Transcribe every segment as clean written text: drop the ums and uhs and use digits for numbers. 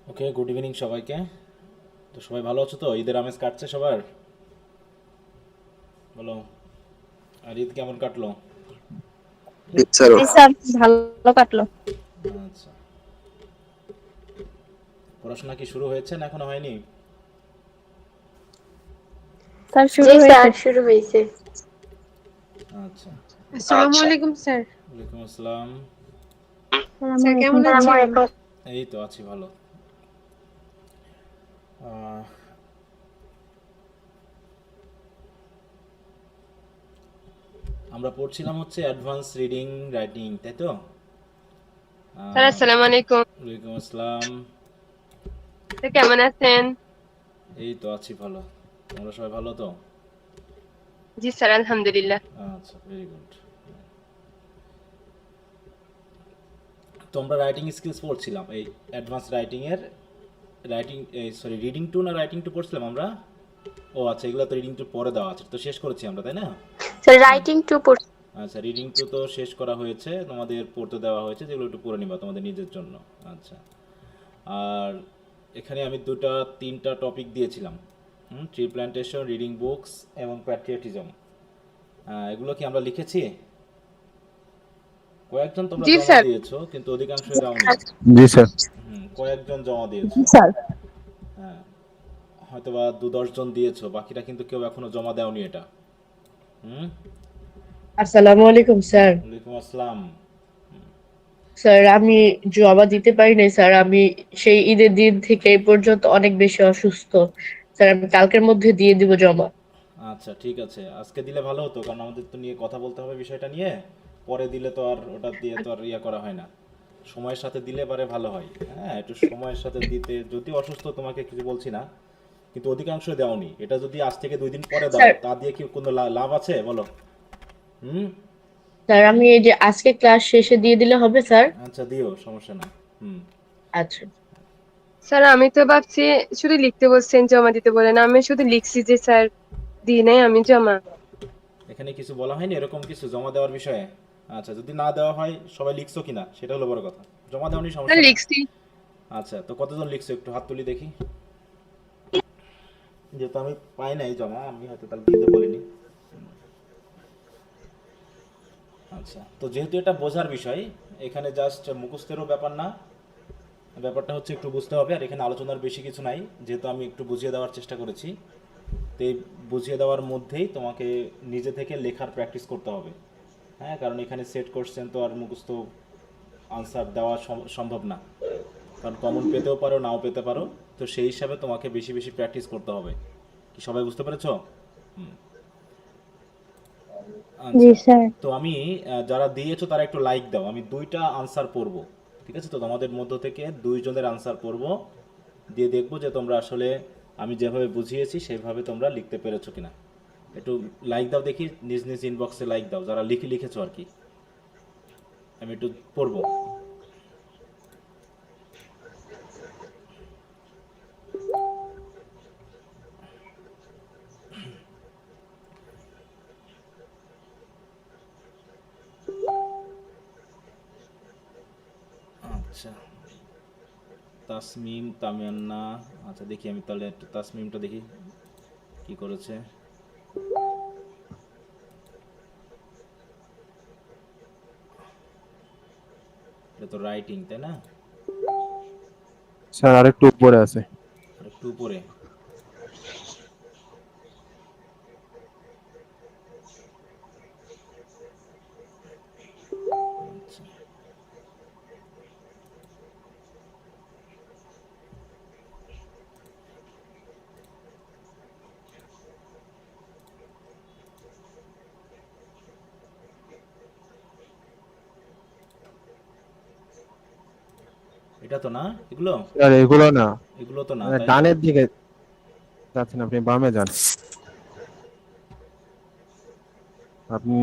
ওকে, good evening সবাইকে। তো সবাই ভালো আছো তো? ঈদের আমেজ কাটছে সবার? বলো, আর ঈদ কেমন কাটলো? জি স্যার। জি স্যার, ভালো কাটলো। আচ্ছা, পড়াশোনা কি শুরু হয়েছে না এখনো হয়নি? স্যার জি শুরু হয়েছে। স্যার, শুরু হয়েছে। আচ্ছা, আসসালামু আলাইকুম স্যার। ওয়ালাইকুম আসসালাম। আসসালামু স্যার আলাইকুম কেমন স্যার। আছেন? এই তো আছি ভালো। আহ, আমরা পড়ছিলাম হচ্ছে অ্যাডভান্স রিডিং রাইটিং, তাই তো? স্যার আহ, আসসালামু আলাইকুম। ওয়ালাইকুম আসসালাম। স্যার কেমন আছেন? এই তো আছি ভালো। তোমরা সবাই ভালো তো? জি স্যার, আলহামদুলিল্লাহ। আচ্ছা, ভেরি গুড। তো আমরা রাইটিং স্কিলস পড়ছিলাম, এই অ্যাডভান্স রাইটিংয়ের রাইটিং, সরি, রিডিং টু না রাইটিং টু পড়ছিলাম আমরা? ও আচ্ছা, এগুলো তো রিডিং টু পরে দেওয়া আছে, তো শেষ করেছি আমরা, তাই না? স্যার রাইটিং টু পড়ছি। আচ্ছা, রিডিং টু তো শেষ করা হয়েছে, তোমাদের পড়তে দেওয়া হয়েছে, যেগুলো একটু পড়ে নিবা তোমাদের নিজের জন্য। আচ্ছা, আর এখানে আমি তিনটা টপিক দিয়েছিলাম। ট্রি প্ল্যান্টেশন, রিডিং বুকস এবং প্যাট্রিয়টিজম। এগুলো কি আমরা লিখেছি? কয়েকজন তোমরা জি জমা স্যার। দিয়েছো, কিন্তু অধিকাংশই দাওনি। জি স্যার। কয়েকজন জমা জি দিয়েছো। স্যার। হ্যাঁ, হয়তোবা 2-10 জন দিয়েছো, বাকিটা কিন্তু কেউ এখনো জমা দেওনি এটা। হুম। আসসালামু আলাইকুম স্যার। ওয়ালাইকুম আসসালাম। স্যার আমি জমা দিতে পারি নাই স্যার। আমি সেই ঈদের দিন থেকে এই পর্যন্ত অনেক বেশি অসুস্থ। স্যার আমি কালকের মধ্যে দিয়ে দিব জমা। আচ্ছা, ঠিক আছে, আজকে দিলে ভালো হতো, কারণ আমাদের তো নিয়ে কথা বলতে হবে বিষয়টা নিয়ে। পরে দিলে তো আর ওটা দিয়ে তো আর ইয়া করা হয় না। সময়ের সাথে দিলে পারে ভালো হয়। হ্যাঁ, একটু সময়ের সাথে দিতে, যদি অসুস্থ তোমাকে কিছু বলছি না, কিন্তু অধিকাংশ দেওনি। এটা যদি আজ থেকে 2 দিন পরে দাও, স্যার, তা দিয়ে কি কোনো লাভ আছে বলো? হুম। স্যার আমি এই যে আজকে ক্লাস শেষে দিয়ে দিলে হবে স্যার? আচ্ছা, দিও, সমস্যা না। হুম। আচ্ছা। স্যার আমি তো ভাবছি শুধু লিখতে বলছেন, জমা দিতে বলেন। আমি শুধু লিখছি যে স্যার, দিই নাই আমি জমা। এখানে কিছু বলা হয়নি এরকম কিছু জমা দেওয়ার বিষয়ে? আচ্ছা, যদি না দেওয়া হয়, সবাই লিখছো কিনা সেটা হলো বড় কথা। জমা দেওয়ানি, স্যার সমস্যা নাই। লিখছি। আচ্ছা, তো কতজন লিখছো একটু হাত তুলি দেখি। যেহেতু আমি পাই নাই জমা, আমি হয়তো তাহলে দিতে বলিনি। আচ্ছা, তো যেহেতু এটা বোঝার বিষয়, এখানে জাস্ট মুখস্থেরও ব্যাপার না, ব্যাপারটা হচ্ছে একটু বুঝতে হবে। আর এখানে আলোচনার বেশি কিছু নাই, যেহেতু আমি একটু বুঝিয়ে দেওয়ার চেষ্টা করেছি। তো এই বুঝিয়ে দেওয়ার মধ্যেই তোমাকে নিজে থেকে লেখার প্র্যাকটিস করতে হবে। হ্যাঁ, কারণ এখানে সেট কোশ্চেন তো আর মুখস্থ আনসার দেওয়া সম্ভব না, কারণ কমন পেতেও পারো, নাও পেতে পারো। তো সেই হিসাবে তোমাকে বেশি বেশি প্র্যাকটিস করতে হবে। কি সবাই বুঝতে পেরেছো? জি আচ্ছা, স্যার। তো আমি যারা দিয়েছো তারা একটু লাইক দাও, আমি 2টা আনসার পড়ব। ঠিক আছে, তো তোমাদের মধ্য থেকে 2 জনের আনসার পড়ব, দিয়ে দেখবো যে তোমরা আসলে আমি যেভাবে বুঝিয়েছি সেইভাবে তোমরা লিখতে পেরেছো কিনা। একটু লাইক দাও দেখি, নিজ নিজ ইনবক্সে লাইক দাও যারা লিখেছো আর কি। আমি একটু পড়বো। আচ্ছা, তাসমিম, তামিয়ান্না। আচ্ছা, দেখি আমি তাহলে একটু তাসমিমটা দেখি কি করেছে। এটা তো রাইটিং, তাই না? স্যার আরেকটু উপরে আছে। আর একটু উপরে। আচ্ছা, এটা তো না এগুলো? স্যার এগুলো না, এগুলো তো না, মানে তাই তো? ডানের দিকে যাচ্ছেন, আপনি বামে যান। আপনি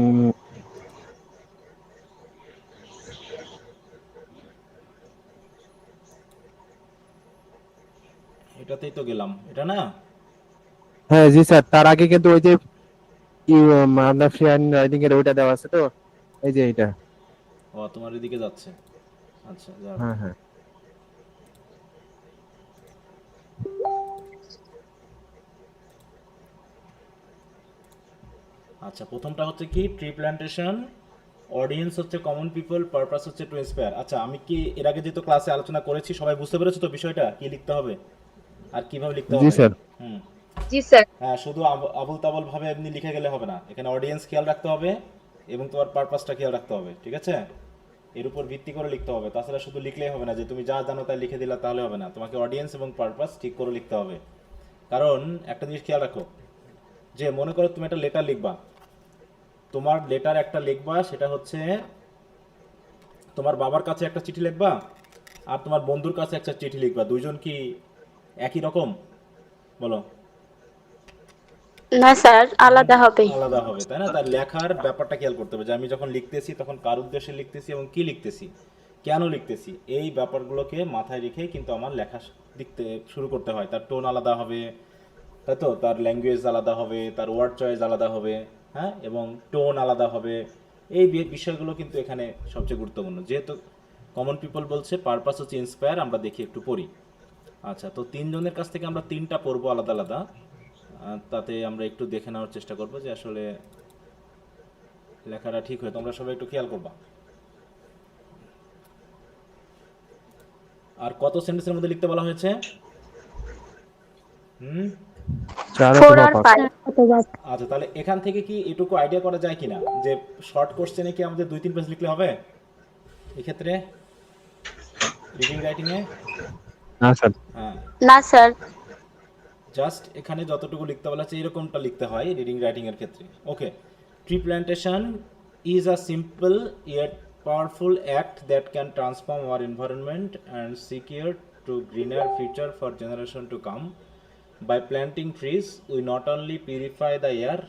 এটাতেই তো গেলাম, এটা না? হ্যাঁ জি স্যার, তার আগে কিন্তু ওই যে আপনার ফ্রি হ্যান্ড রাইটিং এর ওইটা দেওয়া আছে তো, এই যে এইটা। ও, তোমার এদিকে যাচ্ছে। আচ্ছা, যাক। হ্যাঁ হ্যাঁ। আচ্ছা, প্রথমটা হচ্ছে কি ট্রি প্ল্যান্টেশন, অডিয়েন্স হচ্ছে কমন পিপল, পারপাস হচ্ছে টু ইন্সপায়ার। আচ্ছা, আমি কি এর আগে যেহেতু ক্লাসে আলোচনা করেছি, সবাই বুঝতে পেরেছো তো বিষয়টা কি লিখতে হবে আর কিভাবে লিখতে জি হবে? স্যার। হুম। জি স্যার। হ্যাঁ, শুধু আবল তাবল ভাবে এমনি লিখে গেলে হবে না, এখানে অডিয়েন্স খেয়াল রাখতে হবে এবং তোমার পারপাসটা খেয়াল রাখতে হবে, ঠিক আছে? এর উপর ভিত্তি করে লিখতে হবে, তাছাড়া শুধু লিখলেই হবে না যে তুমি যা জানো তাই লিখে দিলা, তাহলে হবে না, তোমাকে অডিয়েন্স এবং পারপাস ঠিক করে লিখতে হবে। কারণ একটা জিনিস খেয়াল রাখো, যে মনে করো তুমি একটা লেটার লিখবা, তোমার লেটার একটা লিখবা, সেটা হচ্ছে তোমার বাবার কাছে একটা চিঠি লিখবা আর তোমার বন্ধুর কাছে একটা চিঠি লিখবা, দুইজন কি একই রকম? বলো। না স্যার, আলাদা হবে। আলাদা হবে, তাই না? তার লেখার ব্যাপারটা খেয়াল করতে হবে যে আমি যখন লিখতেছি তখন কার উদ্দেশ্যে লিখতেছি এবং কি লিখতেছি, কেন লিখতেছি, এই ব্যাপারগুলোকে মাথায় রেখে কিন্তু আমার লেখা লিখতে শুরু করতে হয়। তার টোন আলাদা হবে, তাই তো, তার ল্যাঙ্গুয়েজ আলাদা হবে, তার ওয়ার্ড চয়েস আলাদা হবে, হ্যাঁ, এবং টোন আলাদা হবে। এই বিষয়গুলো কিন্তু এখানে সবচেয়ে গুরুত্বপূর্ণ। যেহেতু কমন পিপল বলছে, পারপাস হচ্ছে ইন্সপায়ার, আমরা দেখি একটু পড়ি। আচ্ছা, তো তিনজনের কাছ থেকে আমরা তিনটা পড়বো আলাদা আলাদা। তাতে আমরা একটু দেখে নেওয়ার চেষ্টা করবো যে আসলে লেখাটা ঠিক হয়, তোমরা সবাই একটু খেয়াল করবা। আর কত সেন্টেন্সের মধ্যে লিখতে বলা হয়েছে? হুম। 4 4 অথবা আর 5। 5। আচ্ছা, তাহলে এখান থেকে কি এটুকু আইডিয়া করা যায় কিনা যে শর্ট কোশ্চেনে কি আমাদের 2-3 পেজ লিখলে হবে এক্ষেত্রে রিডিং রাইটিং এ? না স্যার। হ্যাঁ, না স্যার। জাস্ট এখানে যতটুকু লিখতে বলা আছে এরকমটা লিখতে হয় রিডিং রাইটিং এর ক্ষেত্রে। Okay, tree plantation is a simple yet powerful act that can transform our environment and secure to greener future for generation to come. By planting trees, we not only purify the air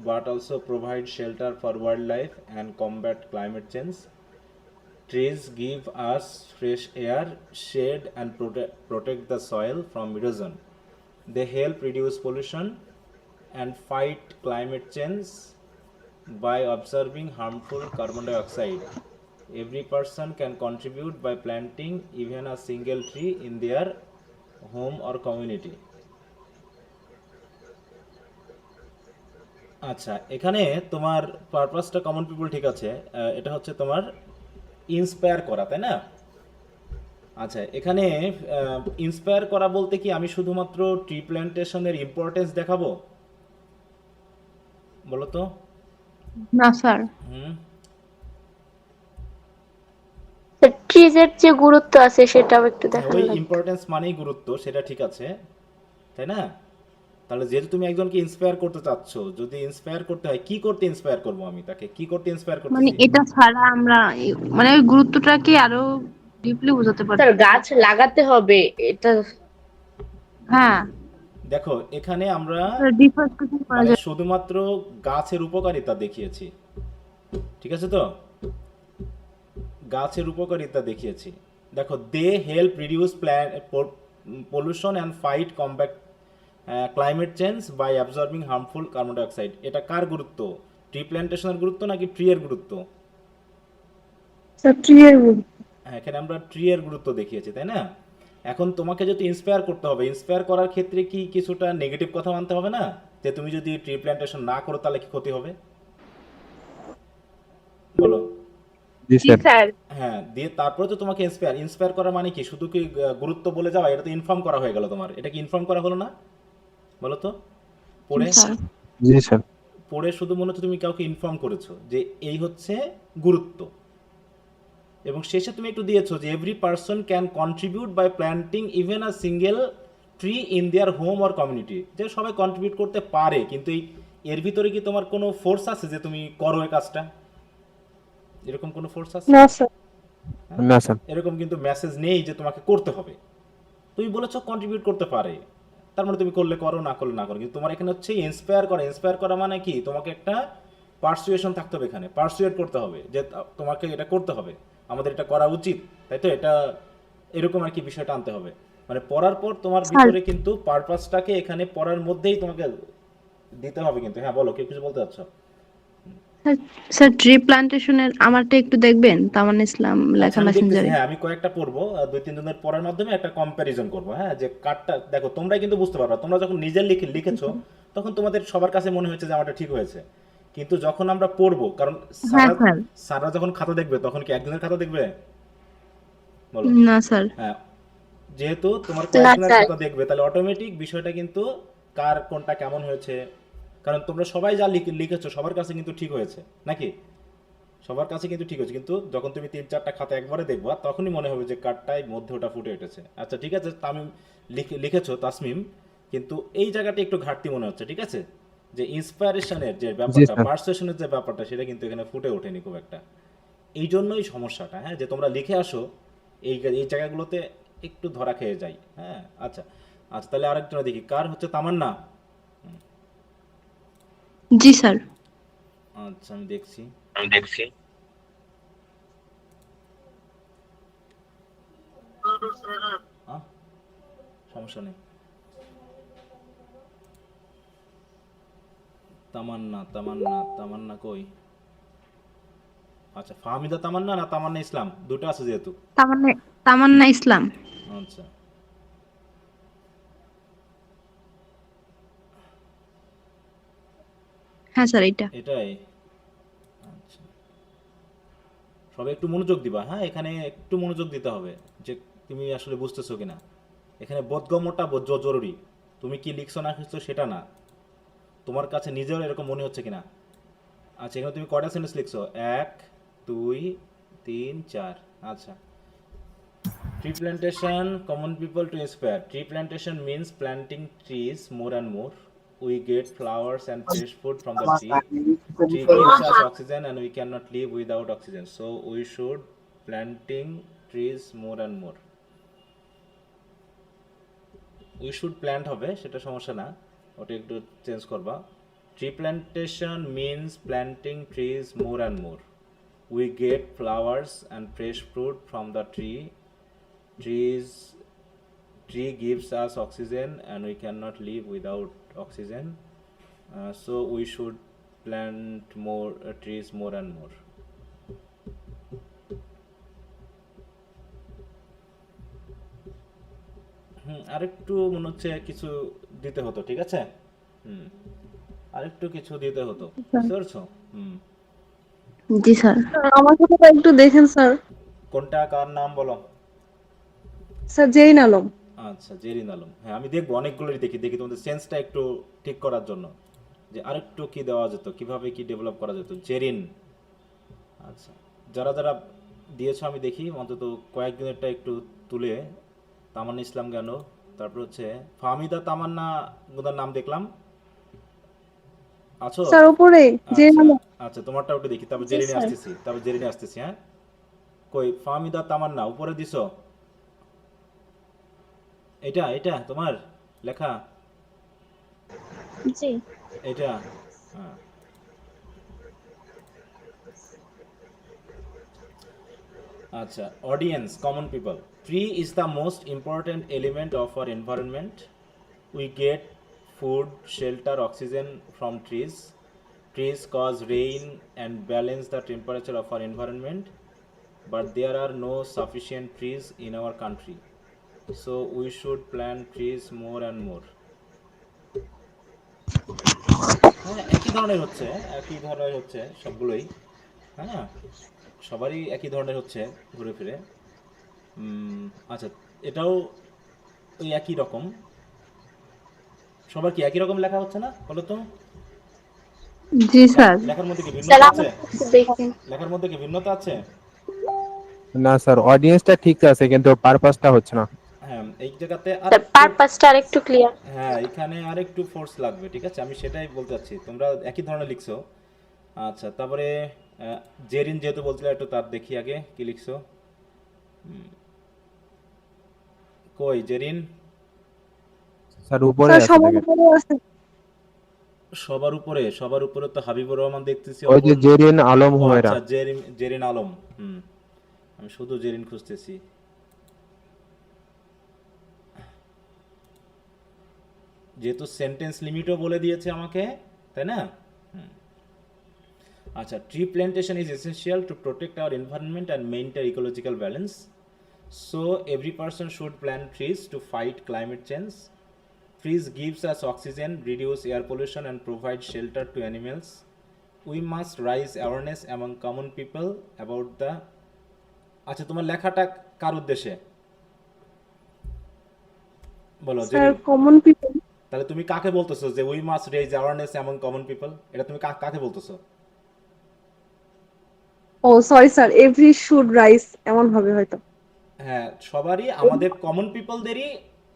but also provide shelter for wildlife and combat climate change. Trees give us fresh air, shade, and protect the soil from erosion. They help reduce pollution and fight climate change by absorbing harmful carbon dioxide. Every person can contribute by planting even a single tree in their home or community. আচ্ছা, এখানে তোমার পারপাসটা common people ঠিক আছে, এটা হচ্ছে তোমার inspire করা, তাই না? আচ্ছা, এখানে ইন্সপায়ার করা বলতে কি আমি শুধুমাত্র ট্রি প্ল্যান্টেশনের ইম্পর্টেন্স দেখাবো? বলো তো। না স্যার। হুম। ট্রিজের যে গুরুত্ব আছে সেটাও একটু ওই দেখানো লাগবে। ইম্পর্টেন্স মানেই গুরুত্ব, সেটা ঠিক আছে, তাই না? তাহলে যেহেতু তুমি একজনকে ইন্সপায়ার করতে চাচ্ছ, যদি ইন্সপায়ার করতে হয়, কি করতে ইন্সপায়ার করবো আমি তাকে, কি করতে ইন্সপায়ার মানে করতেছি? এটা ছাড়া আমরা মানে ওই গুরুত্বটাকে আরো ডিপলি বোঝাতে পারি। স্যার গাছ লাগাতে হবে, এটা হ্যাঁ, দেখো, এখানে আমরা ডিফারেন্সিয়েশন করা মানে যায়। শুধুমাত্র গাছের উপকারিতা দেখিয়েছি, ঠিক আছে তো? গাছের উপকারিতা দেখিয়েছি। দেখো, they help reduce pollution and fight combat climate change by absorbing harmful carbon dioxide. এটা কার গুরুত্ব? ট্রি প্ল্যান্টেশনের গুরুত্ব নাকি ট্রি এর গুরুত্ব? স্যার ট্রিয়ের হ্যাঁ, এখানে আমরা ট্রি এর গুরুত্ব দেখিয়েছি, তাই না? এখন তোমাকে যদি ইন্সপায়ার করতে হবে, ইন্সপায়ার করার ক্ষেত্রে কি কিছুটা নেগেটিভ কথা মানতে হবে না? যে তুমি যদি ট্রি প্ল্যান্টেশন না করো তাহলে কি ক্ষতি হবে? বলো। জি জি স্যার। স্যার। হ্যাঁ, দিয়ে তারপরে তো তোমাকে ইন্সপায়ার করা মানে কি শুধু কি গুরুত্ব বলে যাওয়া? এটা তো ইনফর্ম করা হয়ে গেল তোমার, এটা কি ইনফর্ম করা হলো না? বলো তো। পড়ে স্যার জি স্যার। পড়ে শুধু মনে হচ্ছে তুমি কাউকে ইনফর্ম করেছো যে এই হচ্ছে গুরুত্ব, এবং শেষে তুমি একটু দিয়েছো যে every person can contribute by planting even a single tree in their home or community. যে সবাই কন্ট্রিবিউট করতে পারে, কিন্তু এর ভিতরে কি তোমার কোনো ফোর্স আছে যে তুমি করো এই কাজটা? এরকম কোনো ফোর্স আছে? না স্যার। না স্যার। এরকম কিন্তু মেসেজ নেই যে তোমাকে করতে হবে। তুমি বলেছো কন্ট্রিবিউট করতে পারে, তার মানে তুমি করলে করো, না করলে না করো। কিন্তু তোমার এখানে হচ্ছে ইন্সপায়ার করা। ইন্সপায়ার করা মানে কি? তোমাকে একটা পারসুয়েশন থাকতে হবে, এখানে পারসুয়েট করতে হবে যে তোমাকে এটা করতে হবে, আমাদের এটা করা উচিত, তাই তো? এটা এরকম আর কি বিষয়টা আনতে হবে। মানে পড়ার পর তোমার ভিতরে কিন্তু পারপাসটাকে এখানে পড়ার মধ্যেই তোমাকে দিতে হবে কিন্তু। হ্যাঁ, বলো, কেউ কিছু বলতে চাচ্ছ? স্যার ট্রি প্ল্যান্টেশনের আমারটা একটু দেখবেন, তামান ইসলাম আচ্ছা, লেখা আমি দেখতেছি। মেসেঞ্জারে। হ্যাঁ, আমি কয়েকটা পড়বো, 2-3 জনের পড়ার মাধ্যমে একটা কম্প্যারিজন করবো। হ্যাঁ, যে কারটা দেখো, তোমরাই কিন্তু বুঝতে পারবা। তোমরা যখন নিজের লিখেছো তখন তোমাদের সবার কাছে মনে হয়েছে যে আমারটা ঠিক হয়েছে, কিন্তু যখন আমরা পড়বো, কারণ হ্যাঁ সারা স্যার। সারা যখন খাতা দেখবে তখন কি একদিনের খাতা দেখবে? বলো। না স্যার। হ্যাঁ, যেহেতু তোমার না কয়েকদিনের স্যার, খাতা দেখবে, তাহলে অটোমেটিক বিষয়টা কিন্তু কার কোনটা কেমন হয়েছে, কারণ তোমরা সবাই যা লিখেছো সবার কাছে কিন্তু ঠিক হয়েছে নাকি? সবার কাছে কিন্তু ঠিক হয়েছে, কিন্তু যখন তুমি 3-4টা খাতা একবারে দেখবা তখনই মনে হবে যে কারটাই মধ্যে ওটা ফুটে উঠেছে। আচ্ছা ঠিক আছে, তামিম লিখেছো তাসমিম, কিন্তু এই জায়গাটা একটু ঘাটতি মনে হচ্ছে, ঠিক আছে? যে ইন্সপায়ারেশনের যে জি ব্যাপারটা, স্যার। পারসেপশনের যে ব্যাপারটা, সেটা কিন্তু এখানে ফুটে ওঠেনি খুব একটা। এই জন্যই সমস্যাটা, হ্যাঁ, যে তোমরা লিখে আসো এই এই জায়গাগুলোতে একটু ধরা খেয়ে যাই, হ্যাঁ। আচ্ছা আচ্ছা, তাহলে আরেকটা দেখি, কার হচ্ছে তামান্না? জি স্যার। আচ্ছা আমি দেখছি। আহ, সমস্যা নেই। তামান্না তামান্না তামান্না কই? আচ্ছা, ফাহমিদা তামান্না না তামান্না ইসলাম, দুটো আছে যেহেতু। তামান্না তামান্না ইসলাম। আচ্ছা হ্যাঁ স্যার এইটা। এটাই। আচ্ছা, সবাই একটু মনোযোগ দিবা, হ্যাঁ, এখানে একটু মনোযোগ দিতে হবে যে তুমি আসলে বুঝতেছো কিনা। এখানে বোধগম্যটা জরুরি, তুমি কি লিখছো না লিখছো সেটা না, তোমার কাছে নিজের এরকম মনে হচ্ছে কিনা। আচ্ছা, এখানে তুমি কয়টা সেন্টেন্স লিখছো? 1 2 3 4। আচ্ছা, tree plantation, common people to inspire. Tree plantation means planting trees more and more. We get flowers and fresh food from the tree. Tree gives us oxygen and we cannot live without oxygen. So we should planting trees more and more. We should plant হবে, সেটা সমস্যা না, ওটা একটু change করবা। Tree plantation means planting trees more and more. We get flowers and fresh fruit from the tree. Tree gives us oxygen and we cannot live without oxygen. So we should plant more trees more and more. আরেকটু মনে হচ্ছে কিছু দিতে হতো, ঠিক আছে? হুম, আরেকটু কিছু দিতে হতো, বুঝতে পারছো? হুম। জি স্যার। আমার সাথে একটু দেখেন স্যার। কোনটা কার নাম বলো? স্যার জেরিন আলম। আচ্ছা, জেরিন আলম। হ্যাঁ, আমি দেখবো, অনেকগুলোই দেখি দেখি তোমাদের সেন্সটা একটু ঠিক করার জন্য, যে আরেকটু কি দেওয়া যেত, কিভাবে কি ডেভেলপ করা যেত। জেরিন। আচ্ছা, যারা যারা দিয়েছো আমি দেখি অন্তত কয়েকদিনেরটা একটু তুলে। তামান্না ইসলাম গেল, তারপর হচ্ছে ফাহমিদা তামান্না গুদার নাম দেখলাম, আছো? স্যার উপরে জেরিন আচ্ছা আলম। আচ্ছা, তোমারটা একটু দেখি, তারপর জি জেরিনে স্যার। আসতেছি, তারপর জেরিনে আসতেছি, হ্যাঁ। কই ফাহমিদা তামান্না উপরে দিছো? এটা এটা তোমার লেখা? জি। এটা, হ্যাঁ। আচ্ছা, audience, common people. Tree is the most important element of our environment. We get food, shelter, oxygen from trees. Trees cause rain and balance the temperature of our environment, but there are no sufficient trees in our country. So we should plant trees more and more. হ্যাঁ, একই ধরনের হচ্ছে সবগুলোই, হ্যাঁ, সবারই একই ধরনের হচ্ছে ঘুরে ফিরে। আচ্ছা, এটাও ওই একই রকম, সবার কি একই রকম লেখা হচ্ছে না বলো তো? জি স্যার। লেখার মধ্যে কি স্যার ভিন্নতা আমার আছে? একটু দেখেন। লেখার মধ্যে কি ভিন্নতা আছে? না স্যার, অডিয়েন্সটা ঠিক আছে কিন্তু পারপাসটা হচ্ছে না। হ্যাঁ, এই জায়গাতে আর স্যার পারপাসটা আরেকটু ক্লিয়ার। হ্যাঁ, এখানে আরেকটু ফোর্স লাগবে, ঠিক আছে? আমি সেটাই বলতে চাচ্ছি, তোমরা একই ধরনের লিখছো। আচ্ছা, তারপরে জেরিন যেহেতু বলছিলে, একটু তার দেখি আগে কি লিখছো। কই জেরিন? স্যার উপরে স্যার আছে সবার দেখেন। উপরে আছে। সবার উপরে তো হাবিবুর রহমান দেখতেছি, ওই যে জেরিন আলম ও হুমায়রা। আচ্ছা, জেরিন আলম। আমি শুধু জেরিন খুঁজতেছি। যেহেতু সেন্টেন্স লিমিটও বলে দিয়েছে আমাকে, তাই না? আচ্ছা, tree plantation is essential to protect our environment and maintain ecological balance. So every person should plant trees to fight climate change. Trees gives us oxygen, reduce air pollution and provide shelter to animals. We must rise awareness among common people about the, আচ্ছা তোমার লেখাটা কার উদ্দেশ্যে বলো sir Zerin? Common people. তাহলে তুমি কাকে বলতেছো যে we must raise awareness among common people? এটা তুমি কাকে বলতেছো? Oh sorry sir, every should rise এমন হবে হয়তো। হ্যাঁ, সবারই আমাদের কমন পিপলদেরই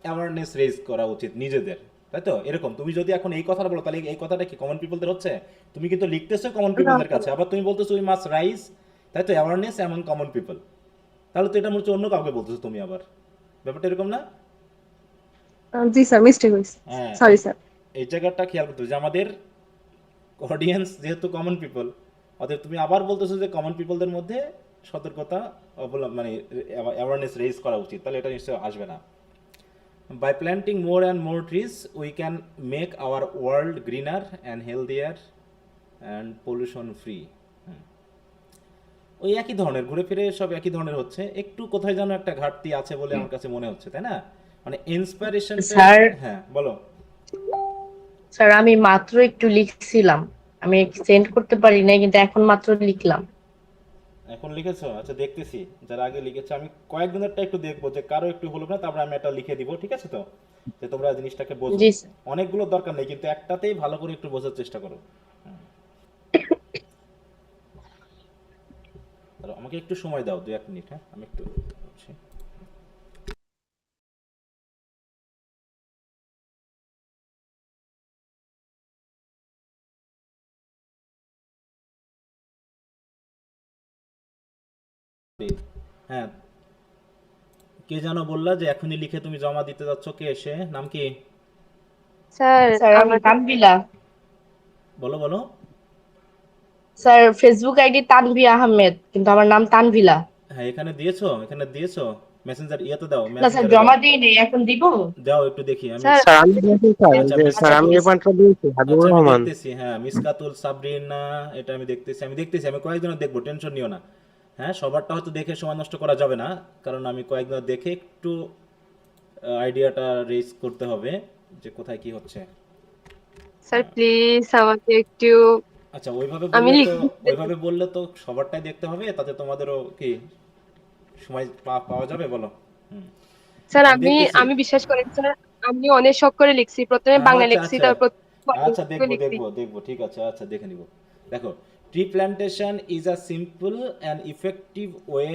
অ্যাওয়ারনেস রেজ করা উচিত নিজেদের, তাই তো? এরকম তুমি যদি এখন এই কথাটা বলো তাহলে এই কথাটা কি কমন পিপলদের হচ্ছে? তুমি কিন্তু লিখতেছো কমন পিপলদের কাছে, আবার তুমি বলতেছো উই মাস্ট রাইজ, তাই তো, অ্যাওয়ারনেস এমন কমন পিপল। তাহলে তো এটা মনে হচ্ছে অন্য কাউকে বলতেছো তুমি আবার, ব্যাপারটা এরকম না? জি স্যার, মিস্টেক হয়েছে। হ্যাঁ, সরি স্যার। এই জায়গাটা খেয়াল করতে হবে যে আমাদের অডিয়েন্স যেহেতু কমন পিপল, অতএব তুমি আবার বলতেছো যে কমন পিপলদের মধ্যে সতর্কতা মানে অ্যাওয়ারনেস রেজ করা উচিত, তাহলে এটা নিশ্চয়ই আসবে না। By planting more and more trees, we can make our world greener and healthier and pollution free. ওই একই ধরনের ঘুরে ফিরে সব একই ধরনের হচ্ছে, একটু কোথায় যেন একটা ঘাটতি আছে বলে আমার কাছে মনে হচ্ছে, তাই না? মানে ইন্সপিরেশন। স্যার হ্যাঁ বলো। স্যার আমি মাত্র একটু লিখছিলাম, আমি সেন্ড করতে পারি নাই, কিন্তু এখন মাত্র লিখলাম। এখন লিখেছো? আচ্ছা দেখতেছি যারা আগে লিখেছে, আমি কয়েকজনেরটা একটু দেখবো যে কারো একটু হলো না, তারপরে আমি একটা লিখে দিব, ঠিক আছে তো? যে তোমরা জিনিসটাকে বোঝো। জি স্যার। অনেকগুলো দরকার নেই, কিন্তু একটাতেই ভালো করে একটু বোঝার চেষ্টা করো। দাঁড়াও, আমাকে একটু সময় দাও, 2-1 মিনিট। হ্যাঁ, আমি একটু বলছি। হ্যাঁ, কে যেন বললা যে এখনই লিখে তুমি জমা দিতে যাচ্ছ, কে এসে, নাম কি? স্যার স্যার আমি আমাদের তানভিলা। বলো বলো। Sir Facebook ID Tanvi Ahmed, কিন্তু আমার নাম তানভিলা। হ্যাঁ, এখানে দিয়েছো, এখানে দিয়েছো। মেসেঞ্জার ইয়েতে দাও, না স্যার, মেসেঞ্জারে দাও। জমা দিই নেই, এখন দিব। দাও একটু দেখি আমি। স্যার স্যার আমি দিয়েছি স্যার, এই আচ্ছা যে স্যার আমি মিসকাতুল, এমাত্র দিয়েছি আচ্ছা হাবিবুর আমি রহমান। দেখতেছি, হ্যাঁ মিসকাতুল সাবরিনা, এটা আমি দেখতেছি, আমি কয়েকজনের দেখবো, টেনশন নিও না। হ্যাঁ, সবারটা হয়তো দেখে সময় নষ্ট করা যাবে না, কারণ আমি কয়েকজনের দেখে একটু আইডিয়াটা রেজ করতে হবে যে কোথায় কি হচ্ছে। স্যার প্লিজ আমাকে একটু, আচ্ছা আমি ওইভাবে বললে তো সবারটাই দেখতে হবে, তাতে তোমাদেরও কি সময় পাওয়া যাবে বলো? হুম, স্যার আমি আমি দেখতেছি। আমি বিশ্বাস করেন স্যার, আমি অনেক শখ করে লিখছি, প্রথমে বাংলা আচ্ছা লিখছি, আচ্ছা তারপর আচ্ছা, দেখবো লিখছি। দেখবো দেখবো, ঠিক আছে, আচ্ছা দেখে নিব। দেখো, tree plantation is a simple and effective way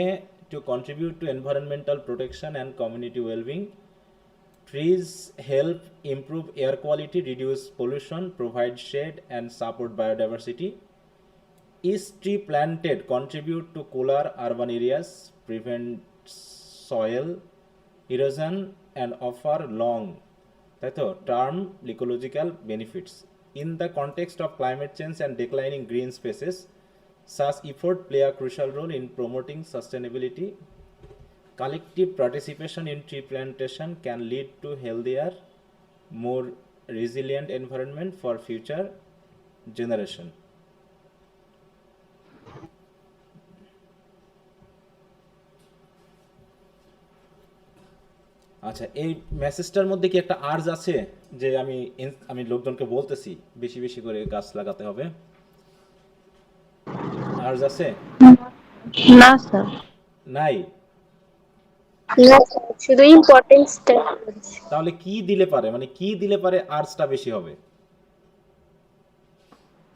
to contribute to environmental protection and community wellbeing. Trees help improve air quality, reduce pollution, provide shade, and support biodiversity. Each tree planted contribute to cooler urban areas, prevent soil erosion, and offer long, তাই তো, term ecological benefits. In the context of climate change and declining green spaces, such efforts play a crucial role in promoting sustainability. Collective participation in tree plantation can lead to healthier, more resilient environment for future generation. আচ্ছা, এই মেসেজটার মধ্যে কি একটা urge আছে যে আমি লোকজনকে বলতেছি বেশি বেশি করে গাছ লাগাতে হবে? আর্জ আছে? না স্যার। নাই? না স্যার, শুধু ইম্পর্টেন্সটা। তাহলে কি দিলে পারে, মানে কি দিলে পারে আর্জটা বেশি হবে?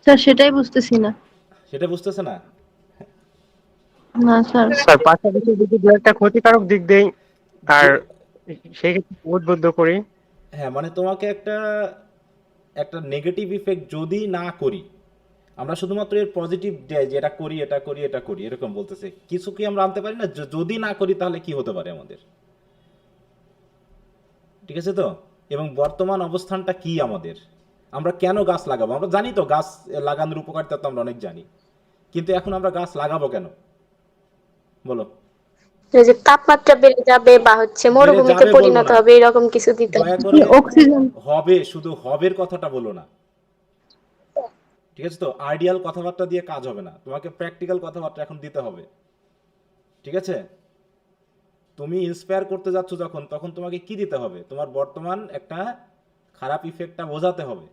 স্যার সেটাই বুঝতেছি না। সেটা বুঝতেছে না? না স্যার। স্যার পাশাপাশি যদি দু একটা ক্ষতিকারক দিক দেই আর সেই ক্ষেত্রে উদ্বুদ্ধ করি। হ্যাঁ, মানে তোমাকে একটা একটা নেগেটিভ ইফেক্ট যদি না করি, আমরা শুধুমাত্র এর পজিটিভ দেয় যে এটা করি এটা করি এটা করি এরকম বলতেছে, কিছু কি আমরা আনতে পারি না? যদি না করি তাহলে কি হতে পারে আমাদের, ঠিক আছে তো? এবং বর্তমান অবস্থানটা কি আমাদের, আমরা কেন গাছ লাগাবো? আমরা জানি তো গাছ লাগানোর উপকারিতা তো আমরা অনেক জানি, কিন্তু এখন আমরা গাছ লাগাবো কেন বলো? এই যে তাপমাত্রা বেড়ে যাবে বা হচ্ছে বেড়ে মরুভূমিতে যাবে বলবো পরিণত না, হবে, এরকম কিছু দিতে হবে। দয়া করে। অক্সিজেন। হবে, শুধু হবের কথাটা বলো না, ঠিক আছে তো? আইডিয়াল কথাবার্তা দিয়ে কাজ হবে না, তোমাকে প্র্যাকটিক্যাল কথাবার্তা এখন দিতে হবে, ঠিক আছে? তুমি ইন্সপায়ার করতে যাচ্ছ যখন, তখন তোমাকে কি দিতে হবে? তোমার বর্তমান একটা খারাপ ইফেক্টটা বোঝাতে হবে,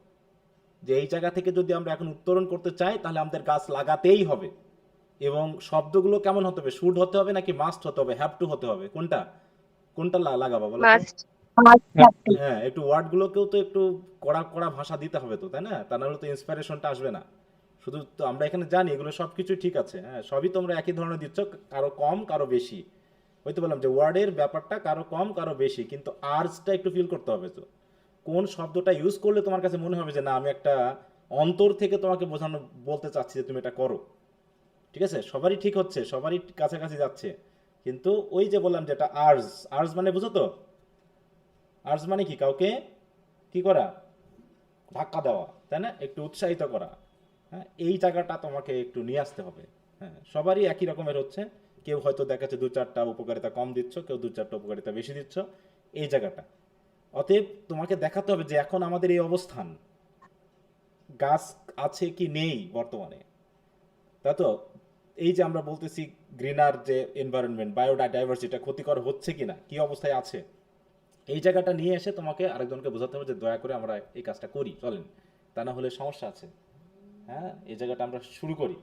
যে এই জায়গা থেকে যদি আমরা এখন উত্তরণ করতে চাই তাহলে আমাদের গাছ লাগাতেই হবে। এবং শব্দগুলো কেমন হতে হবে, শুড হতে হবে নাকি মাস্ট হতে হবে, হ্যাভ টু হতে হবে, কোনটা কোনটা লাগাবা বলো তো? মাস্ট। হ্যাঁ, একটু ওয়ার্ডগুলোকেও তো একটু কড়া কড়া ভাষা দিতে হবে তো, তাই না? তা নাহলে তো ইন্সপিরেশনটা আসবে না। শুধু তো আমরা এখানে জানি এগুলো সব কিছুই ঠিক আছে, হ্যাঁ, সবই তোমরা একই ধরনের দিচ্ছ, কারো কম কারো বেশি। ওই তো বললাম যে ওয়ার্ডের ব্যাপারটা কারো কম কারো বেশি, কিন্তু আর্জটা একটু ফিল করতে হবে। তো কোন শব্দটা ইউজ করলে তোমার কাছে মনে হবে যে না আমি একটা অন্তর থেকে তোমাকে বোঝানো বলতে চাচ্ছি যে তুমি এটা করো। ঠিক আছে, সবারই ঠিক হচ্ছে, সবারই কাছাকাছি যাচ্ছে, কিন্তু ওই যে বললাম যে এটা আর্জ, আর্জ মানে বুঝো তো? আর্জ মানে কি? কাউকে কি করা? ধাক্কা দেওয়া, তাই না? একটু উৎসাহিত করা। হ্যাঁ, এই জায়গাটা তোমাকে একটু নিয়ে আসতে হবে। হ্যাঁ, সবারই একই রকমের হচ্ছে, কেউ হয়তো দেখাচ্ছে দু চারটা উপকারিতা কম দিচ্ছ, কেউ দু চারটা উপকারিতা বেশি দিচ্ছ, এই জায়গাটা। অতএব তোমাকে দেখাতে হবে যে এখন আমাদের এই অবস্থান, গাছ আছে কি নেই বর্তমানে, তাই তো? এই যে আমরা বলতেছি গ্রিনার যে এনভায়রনমেন্ট, বায়োডাইভার্সিটি ক্ষতিকর হচ্ছে কিনা, কি অবস্থায় আছে, এই জায়গাটা নিয়ে এসে তোমাকে আরেকজনকে বোঝাতে হবে যে দয়া করে আমরা এই কাজটা করি, চলেন, তা না হলে সমস্যা আছে। হ্যাঁ, এই জায়গাটা আমরা শুরু করি,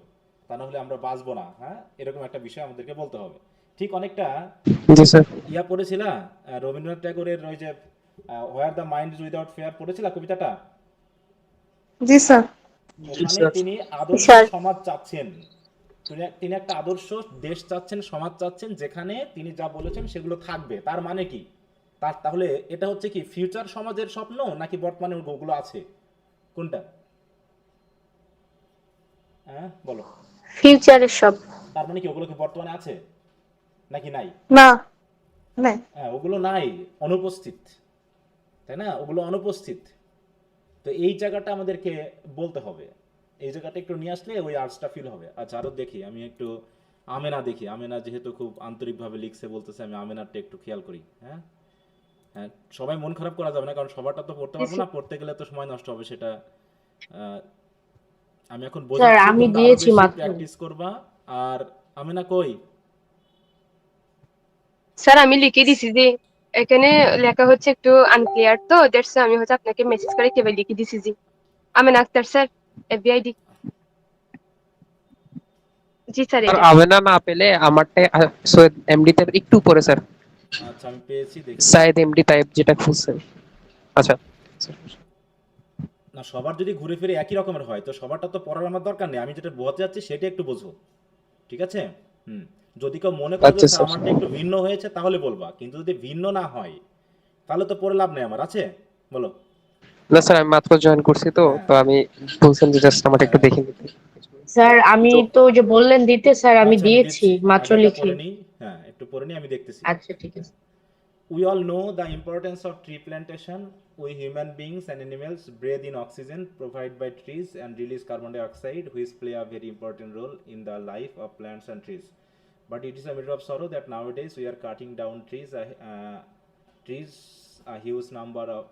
তা না হলে আমরা বাঁচবো না। হ্যাঁ, এরকম একটা বিষয় আমাদেরকে বলতে হবে। ঠিক অনেকটা জি স্যার। ইয়া পড়েছিলা, রবীন্দ্রনাথ ট্যাগোরের ওই যে where the mind is without fear পড়েছিলা কবিতাটা? জি স্যার। ওখানে তিনি আদর্শ স্যার। সমাজ চাচ্ছেন, তিনি একটা আদর্শ দেশ চাচ্ছেন, সমাজ চাচ্ছেন, যেখানে তিনি যা বলেছেন সেগুলো থাকবে। তার মানে কি? তাহলে এটা হচ্ছে কি ফিউচার সমাজের স্বপ্ন নাকি বর্তমানে ওগুলো আছে, কোনটা? হ্যাঁ বলো। ফিউচারের সব। তার মানে কি ওগুলো কি বর্তমানে আছে নাকি নাই? না, নাই। হ্যাঁ, ওগুলো নাই, অনুপস্থিত, তাই না? ওগুলো অনুপস্থিত। তো এই জায়গাটা আমাদেরকে বলতে হবে, এই জায়গাটা একটু নিয়ে আসলে ওই আর্টসটা ফিল হবে। আচ্ছা, আরো দেখি, আমি একটু আমেনা দেখি। আমেনা যেহেতু খুব আন্তরিকভাবে লিখছে বলতেছে, আমি আমেনারটা একটু খেয়াল করি। হ্যাঁ হ্যাঁ, সবাই মন খারাপ করা যাবে না, কারণ সবারটা তো পড়তে পারবো না, পড়তে গেলে তো সময় নষ্ট হবে। সেটা আহ, আমি এখন স্যার বোঝাচ্ছি, আমি তোমরা আরো দিয়েছি বেশি মাত্র। প্র্যাকটিস করবা। আর আমেনা কই? স্যার আমি লিখে দিছি যে এখানে লেখা হচ্ছে একটু আনক্লিয়ার, তো দ্যাটস আমি হচ্ছে আপনাকে মেসেজ করে কেবল লিখে দিছি জি। আমিন আক্তার স্যার, এফবিআইডি। জি স্যার আর এটা। আবেনা না পেলে আমারটা সৈয়দ এমডি টাইপ একটু পরে স্যার, আচ্ছা, আমি পেয়েছি, দেখি। সাইদ এমডি টাইপ যেটা খুঁজছেন। আচ্ছা না, সবার যদি ঘুরে ফিরে একই রকমের হয় তো সবারটা তো পড়ার আমার দরকার নেই। আমি যেটা বোঝাতে যাচ্ছি সেটা একটু বোঝো, ঠিক আছে? হুম, যদি কেউ মনে করো যে আচ্ছা স্যার স্যার। আমারটা একটু ভিন্ন হয়েছে তাহলে বলবা, কিন্তু যদি ভিন্ন না হয় তাহলে তো পড়ে লাভ নেই আমার, আছে? বলো। না স্যার আমি মাত্র জয়েন করছি তো হ্যাঁ তো আমি বলছেন যে জাস্ট আমাকে একটু হ্যাঁ, দেখে নিতে। স্যার আমি তো তো ওই যে বললেন দিতে, স্যার আমি আচ্ছা, আমি দিয়েছি দিচ্ছি, মাত্র আগে এটা লিখে। পড়ে নিই। হ্যাঁ, একটু পড়ে নিই, আমি দেখতেছি। আচ্ছা ঠিক আছে। We all know the importance of tree plantation. We human beings and animals breathe in oxygen provided by trees and release carbon dioxide, which play a very important role in the life of plants and trees. But it is a matter of sorrow that nowadays we are cutting down trees a huge number of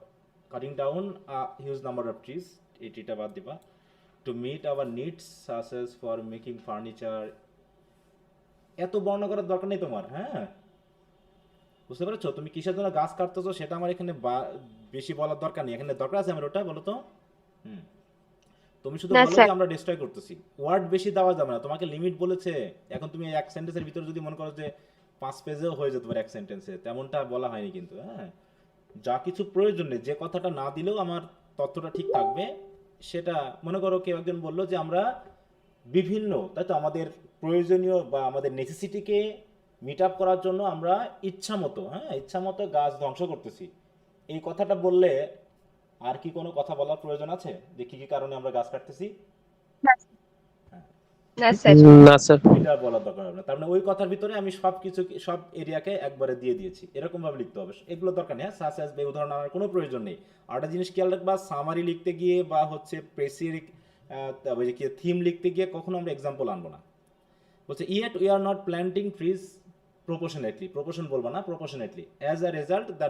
cutting down a huge number of trees এটা বাদ দিবা, to meet our needs such as for making furniture. এত বর্ণনা করার দরকার নেই তোমার। হ্যাঁ, বুঝতে পেরেছো? তুমি কিসের জন্য গাছ কাটতেছো সেটা আমার এখানে বেশি বলার দরকার নেই। এখানে দরকার আছে আমার ওটা, বলো তো? হুম, তুমি শুধু না বলো স্যার। যে আমরা ডিস্ট্রয় করতেছি। ওয়ার্ড বেশি দেওয়া যাবে না, তোমাকে লিমিট বলেছে। এখন তুমি এক সেন্টেন্সের ভিতরে যদি মনে করো যে 5 পেজেও হয়ে যেতে পারে এক সেন্টেন্সে, তেমনটা বলা হয়নি কিন্তু। হ্যাঁ, যা কিছু প্রয়োজন নেই, যে কথাটা না দিলেও আমার তথ্যটা ঠিক থাকবে সেটা। মনে করো কেউ একজন বললো যে আমরা বিভিন্ন, তাই তো, আমাদের প্রয়োজনীয় বা আমাদের নেসেসিটিকে মিট আপ করার জন্য আমরা ইচ্ছামতো, হ্যাঁ, ইচ্ছামতো গাছ ধ্বংস করতেছি। এই কথাটা বললে আর কি কোনো কথা বলার প্রয়োজন আছে যে কি কি কারণে আমরা গাছ কাটতেছি? না স্যার। না স্যার। এটা বলার দরকার হবে না। তার মানে ওই কথার ভিতরে আমি সব কিছু, সব এরিয়াকে একবারে দিয়ে দিয়েছি, এরকম ভাবে লিখতে হবে। এগুলো দরকার নেই। হ্যাঁ, সাস অ্যাজ বে উদাহরণ আনার কোনো প্রয়োজন নেই। আর একটা জিনিস খেয়াল রাখবা, সামারি লিখতে গিয়ে বা হচ্ছে প্রেসিরিক থিম লিখতে গিয়ে কখনো আমরা এক্সাম্পল আনবো না। বলছে yet we are not planting trees proportionately, proportion বলবো না, proportionately, as a result the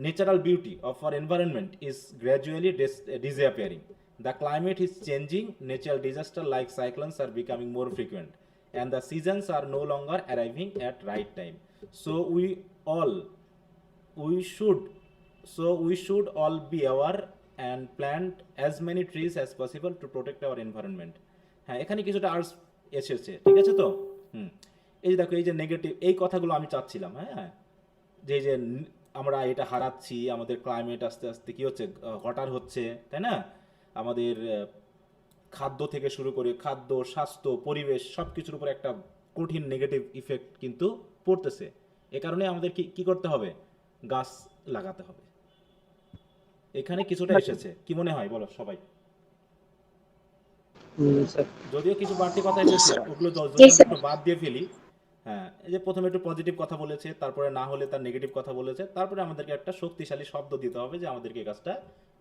natural beauty of our environment is gradually disappearing. The climate is changing, natural disasters like cyclones are becoming more frequent, and the seasons are no longer arriving at right time. So we should all be aware and plant as many trees as possible to protect our environment. হ্যাঁ, এখানে কিছুটা arts এসেছে, ঠিক আছে তো? এই যে দেখো, এই যে নেগেটিভ, এই কথাগুলো আমি চাচ্ছিলাম, হ্যাঁ, যে আমরা এটা হারাচ্ছি, আমাদের ক্লাইমেট আস্তে আস্তে কি হচ্ছে, হটার হচ্ছে, তাই না? আমাদের খাদ্য থেকে শুরু করে খাদ্য, স্বাস্থ্য, পরিবেশ সব কিছুর উপর একটা কঠিন নেগেটিভ ইফেক্ট কিন্তু পড়তেছে। এ কারণে আমাদের কি করতে হবে? গাছ লাগাতে হবে। এখানে কিছুটা এসেছে, কি মনে হয় বলো সবাই? স্যার যদিও কিছু বাড়তি কথা এসেছে, ওগুলো যদি জি, আমরা স্যার। একটু বাদ দিয়ে ফেলি। হ্যাঁ, এই যে প্রথমে একটু পজিটিভ কথা বলেছে, তারপরে না হলে তার নেগেটিভ কথা বলেছে, তারপরে আমাদেরকে একটা শক্তিশালী শব্দ দিতে হবে যে আমাদেরকে এই কাজটা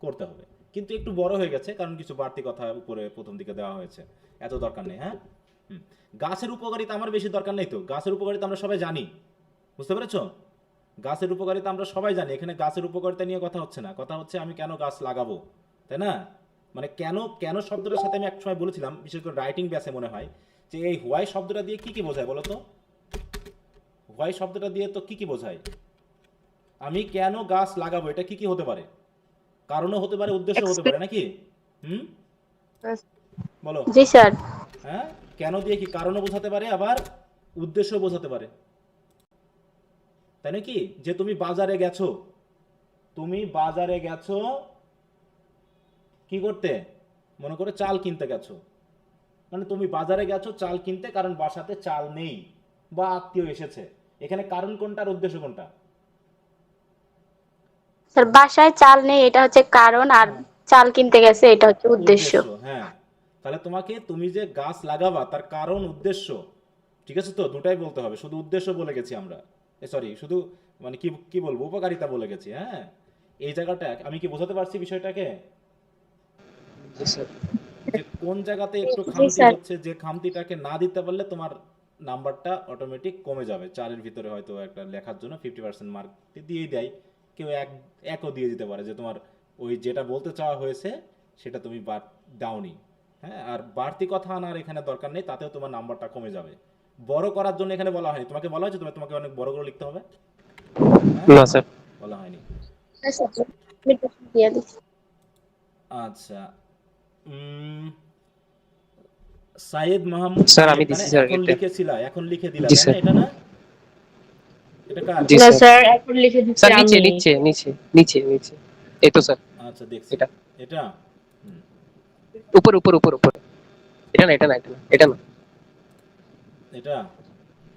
করতে হবে। কিন্তু একটু বড় হয়ে গেছে, কারণ কিছু বাড়তি কথা উপরে প্রথম দিকে দেওয়া হয়েছে, এত দরকার নেই। হ্যাঁ, গাছের উপকারিতা আমার বেশি দরকার নেই তো, গাছের উপকারিতা আমরা সবাই জানি, বুঝতে পেরেছো? গাছের উপকারিতা আমরা সবাই জানি, এখানে গাছের উপকারিতা নিয়ে কথা হচ্ছে না, কথা হচ্ছে আমি কেন গাছ লাগাবো, তাই না? মানে কেন কেন শব্দটার সাথে আমি এক সময় বলেছিলাম, বিশেষ করে রাইটিং ব্যাসে মনে হয়, যে এই হোয়াই শব্দটা দিয়ে কি কি বোঝায় বলো তো? হোয়াই শব্দটা দিয়ে তো কি কি বোঝায়? আমি কেন গাছ লাগাবো, এটা কি কি হতে পারে? কারণও হতে পারে, উদ্দেশ্য হতে পারে, নাকি? বলো। জি স্যার। হ্যাঁ, কেন দিয়ে কি কারণও বোঝাতে পারে, আবার উদ্দেশ্য বোঝাতে পারে, তাই নাকি? যে তুমি বাজারে গেছো, কি করতে? মনে করে চাল কিনতে গেছো, মানে তুমি বাজারে গেছো চাল কিনতে, কারণ বাসাতে চাল নেই বা আত্মীয় এসেছে। এখানে কারণ কোনটা আর উদ্দেশ্য কোনটা? স্যার বাসায় চাল নেই এটা হচ্ছে কারণ, আর চাল কিনতে গেছে এটা হচ্ছে উদ্দেশ্য। হ্যাঁ, তাহলে তুমি যে গাছ লাগাবা তার কারণ উদ্দেশ্য, ঠিক আছে তো? দুটাই বলতে হবে, শুধু উদ্দেশ্য বলে গেছি আমরা, সরি, শুধু মানে কি কি বলবো, উপকারিতা বলে গেছি। হ্যাঁ, এই জায়গাটা আমি কি বোঝাতে পারছি বিষয়টাকে? জি স্যার যে কোন জায়গাতে একটু জি খামতি স্যার। হচ্ছে, যে খামতিটাকে না দিতে পারলে তোমার নাম্বারটা অটোমেটিক কমে যাবে। 4-এর ভিতরে হয়তো একটা লেখার জন্য 50% মার্ক দিয়েই দেয়, কেউ একও দিয়ে দিতে পারে, যে তোমার ওই যেটা বলতে চাওয়া হয়েছে সেটা তুমি দাওনি। হ্যাঁ, আর বাড়তি কথা আনার এখানে দরকার নেই, তাতেও তোমার নাম্বারটা কমে যাবে। বড় করার জন্য এখানে বলা হয়নি, তোমাকে বলা হয়েছে তোমাকে অনেক বড় করে লিখতে হবে? হ্যাঁ, না স্যার বলা হয়নি। দিয়ে দিচ্ছি। আচ্ছা, সাইয়েদ মাহমুদ, স্যার তুমি আমি এখানে দিছি স্যার এখন এটা লিখেছিলা, এখন লিখে দিলা, জি তাই না? স্যার এটা না, এটা কার? জি না স্যার স্যার, এখন লিখে দিচ্ছি স্যার নিচে আমি। নিচে নিচে নিচে নিচে এই তো স্যার আচ্ছা, দেখছি এটা এটা। হুম, উপর উপর উপর উপর এটা না এটা না এটা না এটা না এটা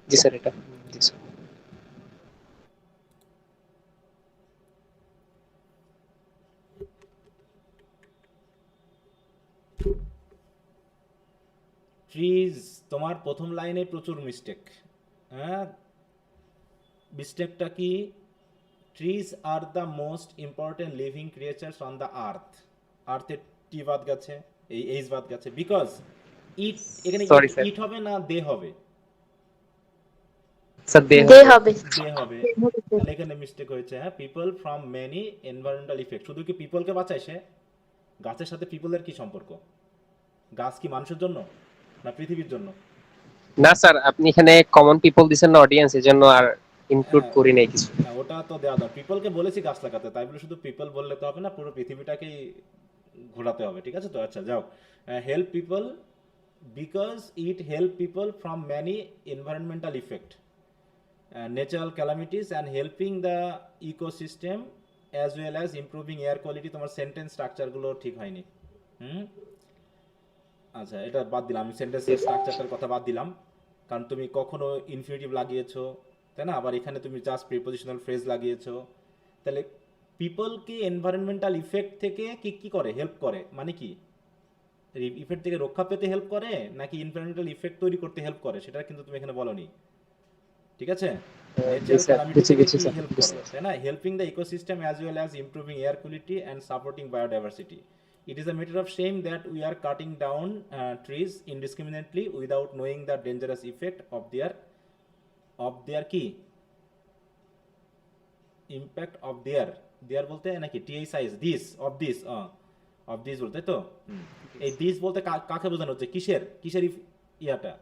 জি স্যার এটা জি স্যার ট্রিজ, তোমার প্রথম লাইনে প্রচুর মিস্টেক। হ্যাঁ, মিস্টেকটা কি? Trees are the most important living creatures on the earth. আর্থের টি বাদ গেছে, এই এইচ বাদ গেছে, বিকজ ইট, এখানে সরি স্যার ইট হবে না দে হবে? স্যার দে হবে। দে হবে, তাহলে এখানে মিস্টেক হয়েছে। হ্যাঁ, people from many environmental effect, শুধু কি পিপলকে বাঁচায় সে? গাছের সাথে পিপলের কি সম্পর্ক? গাছ কি মানুষের জন্য না পৃথিবীর জন্য? না স্যার আপনি এখানে কমন পিপল দিছেন না অডিয়েন্স এজন্য আর ইনক্লুড হ্যাঁ, করি নাই কিছু হ্যাঁ, ওটা তো দেওয়া দাও, পিপলকে বলেছি গাছ লাগাতে, তাই বলে শুধু পিপল বললে তো হবে না, পুরো পৃথিবীটাকেই ঘোরাতে হবে, ঠিক আছে তো? আচ্ছা, যাও। Help people because it help people from many environmental effect, natural calamities and helping the ecosystem as well as improving air quality. তোমার সেন্টেন্স স্ট্রাকচারগুলো ঠিক হয়নি। হুম, আচ্ছা, এটা বাদ দিলাম, আমি সেন্টেন্সের স্ট্রাকচারটার কথা বাদ দিলাম, কারণ তুমি কখনো ইনফিনিটিভ লাগিয়েছো, তাই না? আবার এখানে তুমি জাস্ট প্রিপোজিশনাল ফ্রেজ লাগিয়েছো। তাহলে পিপলকে এনভায়রনমেন্টাল ইফেক্ট থেকে কি কি করে? হেল্প করে, মানে কি? ইফেক্ট থেকে রক্ষা পেতে হেল্প করে, নাকি এনভায়রনমেন্টাল ইফেক্ট তৈরি করতে হেল্প করে, সেটা কিন্তু তুমি এখানে বলনি, ঠিক আছে? জি ন্যাচারাল স্যার ক্যালামিটি বুঝছি থেকে বুঝছি কি স্যার হেল্প বুঝছি করে, তাই না? Helping the ecosystem as well as improving air quality and supporting biodiversity. It is a matter of shame that we are cutting down trees indiscriminately without knowing the dangerous effect of their key impact of their বলতে নাকি টি size this of this বলতে, তো এই this বলতে কাকে বোঝানো হচ্ছে? কিসের ইয়াটা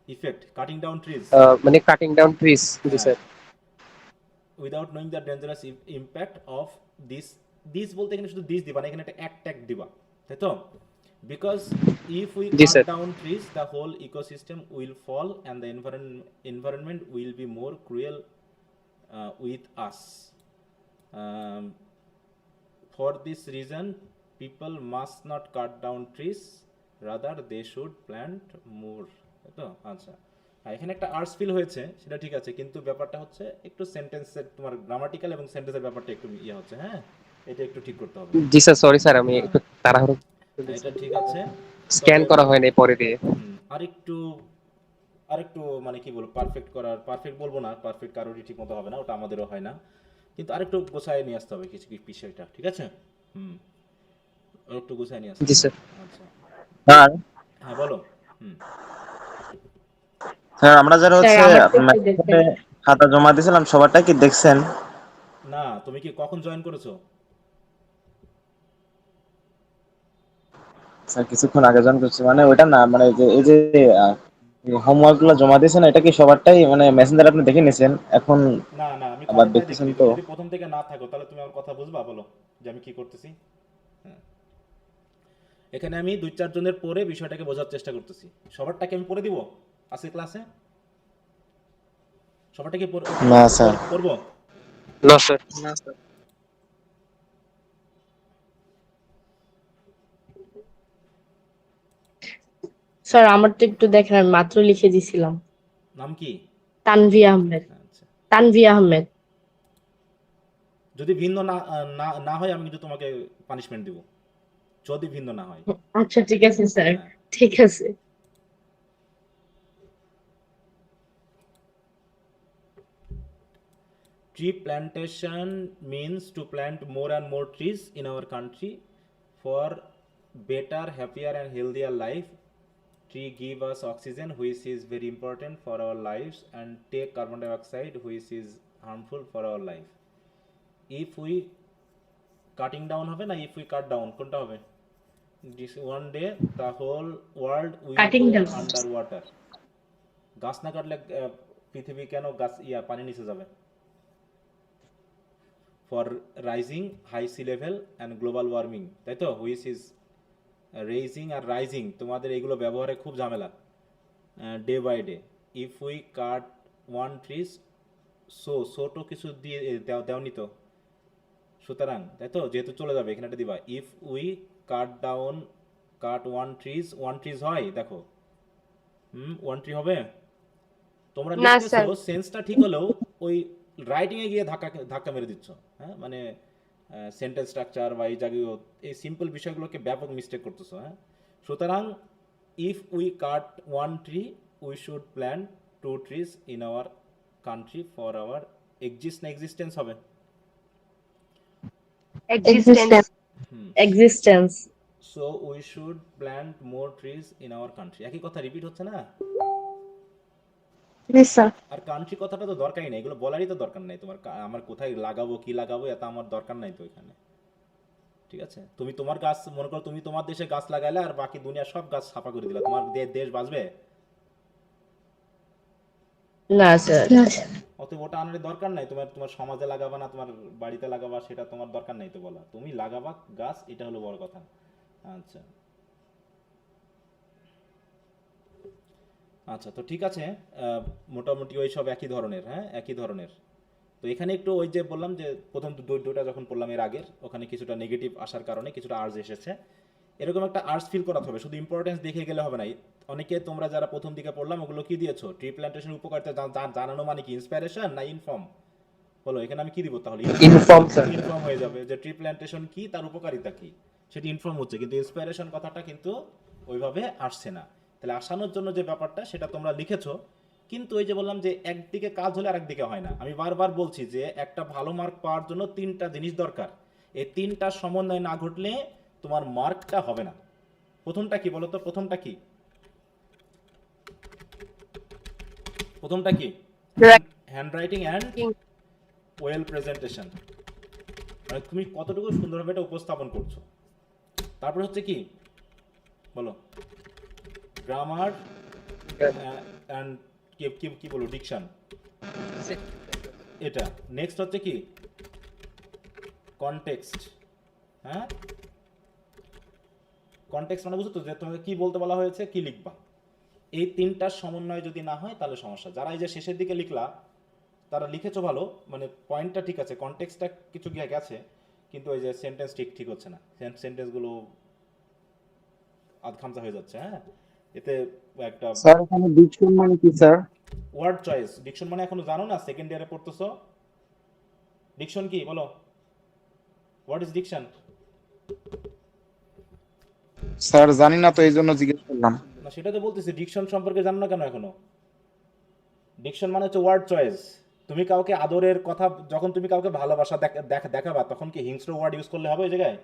ইফেক্ট? কাটিং ডাউন ট্রিজ, মানে কাটিং ডাউন ট্রিজ জি হ্যাঁ, sir without knowing the dangerous impact of this this বলতে এখানে শুধু দিস দিবা না, এখানে একটা ট্যাগ দিবা, তাই তো? বিকজ ইফ উই জি cut sir. Down trees the whole ecosystem will fall and the environment will be more cruel with us. Um, for this reason people must not cut down trees, rather they should plant more, তাই তো? আচ্ছা, হ্যাঁ, এখানে একটা arts feel হয়েছে, সেটা ঠিক আছে, কিন্তু ব্যাপারটা হচ্ছে একটু সেন্টেন্সের তোমার গ্রামাটিক্যাল এবং সেন্টেন্সের ব্যাপারটা একটু ইয়ে হচ্ছে, হ্যাঁ, এটা একটু ঠিক করতে হবে। জি স্যার, সরি স্যার, আমি একটু তাড়াহুড়ো হ্যাঁ, এটা ঠিক আছে, স্ক্যান তবে করা হয়নি পরে দিয়ে। আরেকটু আরেকটু মানে কি বলবো, পারফেক্ট বলবো না, পারফেক্ট কারোরই ঠিক মতো হবে না, ওটা আমাদেরও হয় না, কিন্তু আরেকটু গোছায় নিয়ে আসতে হবে কিছু কিছু বিষয়টা, ঠিক আছে? আরেকটু গোছায় নিয়ে আসতে জি হবে। স্যার। আচ্ছা, স্যার হ্যাঁ বলো। হুম স্যার আমরা যারা স্যার হচ্ছে আমারটা একটু দেখবেন। খাতা জমা দিয়েছিলাম সবারটা কি দেখছেন? না, তুমি কি কখন জয়েন করেছো? স্যার কিছুক্ষণ আগে জয়েন করছি, মানে ওইটা না, মানে যে এই যে হোমওয়ার্ক গুলো জমা দিয়েছেন এটা কি সবারটাই মানে মেসেঞ্জার আপনি দেখে নিয়েছেন এখন না না, আমি আবার কারোটাই দেখতেছেন দেখিনি। তো? তুমি যদি প্রথম থেকে না থাকো তাহলে তুমি আমার কথা বুঝবা, বলো যে আমি কি করতেছি। হ্যাঁ, এখানে আমি 2-4 জনের পরে বিষয়টাকে বোঝার চেষ্টা করতেছি। সবারটাকে আমি পড়ে দিব আজকে ক্লাসে? সবারটাকে না স্যার। পড়বো? না স্যার। স্যার আমারটা একটু দেখেন, আমি মাত্র লিখে দিছিলাম। নাম কি? তানভি আহমেদ। আচ্ছা, তানভি আহমেদ। যদি ভিন্ন না না না হয় আমি কিন্তু তোমাকে পানিশমেন্ট দিব, যদি ভিন্ন না হয়। আচ্ছা ঠিক আছে স্যার, হ্যাঁ, ঠিক আছে। tree plantation means to plant more and more trees in our country for better, happier and healthier life. Tree give us oxygen which is very important for our lives and take carbon dioxide which is harmful for our life. If we cutting down হবে না if we cut down, কোনটা হবে? This one day the whole world will Cutting go down. under water. গাছ না কাটলে পৃথিবী কেন গাছ পানি নিচে যাবে? For rising high sea level and global warming, তাই তো? which is raising R rising, তোমাদের এগুলো ব্যবহারে খুব ঝামেলা day by day. If we cut one trees, তো কিছু দিয়ে দেওনি তো, সুতরাং তাই তো, যেহেতু চলে যাবে এখানে একটা দিবা। If we cut one trees হয়, দেখো ওয়ান ট্রি হবে। তোমরা না লিখতেছো স্যার। সেন্সটা ঠিক হলেও ওই রাইটিং এ গিয়ে ধাক্কা মেরে দিচ্ছ, হ্যাঁ, মানে সেন্টেন্স স্ট্রাকচার বা এই জায়গায় এই সিম্পল বিষয়গুলোকে ব্যাপক মিস্টেক করতেছো, হ্যাঁ। সুতরাং if we cut one tree we should plant 2 trees in our country for our existence হবে। Existence. Existence. So we should plant more trees in our country, একই কথা রিপিট হচ্ছে না? জি স্যার। আর কান্ট্রি কথাটা তো দরকারই নেই, এগুলো বলারই তো দরকার নেই তোমার, আমার কোথায় লাগাবো কি লাগাবো এত আমার দরকার নাই তো এখানে, ঠিক আছে? তুমি তোমার গাছ মনে করো, তুমি তোমার দেশে গাছ লাগাইলে আর বাকি দুনিয়া সব গাছ ছাপা করে দিলা, তোমার দেশ বাঁচবে? না স্যার। অতএব ওটা আনার দরকার নাই, তোমার সমাজে লাগাবা না তোমার বাড়িতে লাগাবা সেটা তোমার দরকার নাই তো বলা, তুমি লাগাবা গাছ, এটা হলো বড় কথা। আচ্ছা আচ্ছা, তো ঠিক আছে, মোটামুটি ওই সব একই ধরনের, হ্যাঁ একই ধরনের। তো এখানে একটু ওই যে বললাম যে প্রথম দুটা যখন পড়লাম এর আগের, ওখানে কিছুটা নেগেটিভ আসার কারণে কিছুটা আর্জ এসেছে, এরকম একটা আর্টস ফিল করাতে হবে, শুধু ইম্পর্টেন্স দেখে গেলে হবে না। অনেকে তোমরা যারা প্রথম দিকে পড়লাম ওগুলো কি দিয়েছো? ট্রি প্ল্যান্টেশন উপকারিতা জানানো মানে কি, ইন্সপিরেশন না ইনফর্ম? বলো এখানে আমি কি দিব তাহলে? Inform sir. ইনফর্ম হয়ে যাবে যে ট্রি প্ল্যান্টেশন কি, তার উপকারিতা কি, সেটি ইনফর্ম হচ্ছে, কিন্তু ইন্সপিরেশন কথাটা কিন্তু ওইভাবে আসছে না। তাহলে আসানোর জন্য যে ব্যাপারটা সেটা তোমরা লিখেছো, কিন্তু ওই যে বললাম যে একদিকে কাজ হলে আরেকদিকে হয় না। আমি বারবার বলছি যে একটা ভালো মার্ক পাওয়ার জন্য 3টা জিনিস দরকার, এই 3টা সমন্বয় না ঘটলে তোমার মার্কটা হবে না। প্রথমটা কি বলো তো? প্রথমটা কি hand writing and well presentation, মানে তুমি কতটুকু সুন্দরভাবে এটা উপস্থাপন করছো। তারপর হচ্ছে কি বলো, গ্রামার অ্যান্ড কি বলো, ডিকশন, এটা। নেক্সট হচ্ছে কি কনটেক্সট, হ্যাঁ, কনটেক্সট মানে বুঝছো তো, যে তোমাকে কি বলতে বলা হয়েছে, কি লিখবা, এই তিনটার সমন্বয় যদি না হয় তাহলে সমস্যা। যারা এই যে শেষের দিকে লিখলা তারা লিখেছো ভালো, মানে পয়েন্টটা ঠিক আছে, কনটেক্সটটা কিছু গিয়ে গেছে, কিন্তু ওই যে সেন্টেন্স ঠিক ঠিক হচ্ছে না, সেন্টেন্সগুলো আধ খামচা হয়ে যাচ্ছে। হ্যাঁ, এতে একটা স্যার এখানে ডিকশন মানে কি স্যার? ওয়ার্ড চয়েস, ডিকশন মানে এখনো জানো না, সেকেন্ড ইয়ারে পড়তেছো। ডিকশন কি বলো, হোয়াট ইজ ডিকশন? স্যার জানি না তো, এই জন্য জিজ্ঞেস করলাম। না সেটা তো বলতেছি, ডিকশন সম্পর্কে জানো না কেন এখনো? ডিকশন মানে হচ্ছে ওয়ার্ড চয়েস। তুমি কাউকে আদরের কথা, যখন তুমি কাউকে ভালোবাসা দেখাবা, তখন কি হিংস্র ওয়ার্ড ইউজ করলে হবে ওই জায়গায়?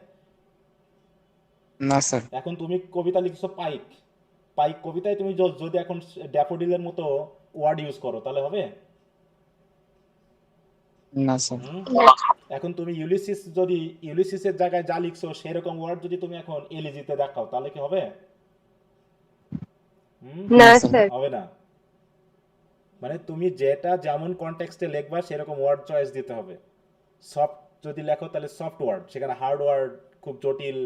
না স্যার। এখন তুমি কবিতা লিখছো পাইক, পাইক কবিতায় তুমি যদি এখন ড্যাফোডিলের মতো ওয়ার্ড ইউজ করো তাহলে হবে? না স্যার। হুম? এখন তুমি ইউলিসিস, যদি ইউলিসিসের জায়গায় যা লিখছো সেরকম ওয়ার্ড যদি তুমি এখন এলিজিতে দেখাও তাহলে কি হবে? না স্যার। হবে না। মানে তুমি যেটা যেমন কনটেক্সটে লিখবা সেরকম ওয়ার্ড চয়েস দিতে হবে। সফট যদি লেখো তাহলে সফট ওয়ার্ড, সেখানে হার্ড ওয়ার্ড, খুব জটিল,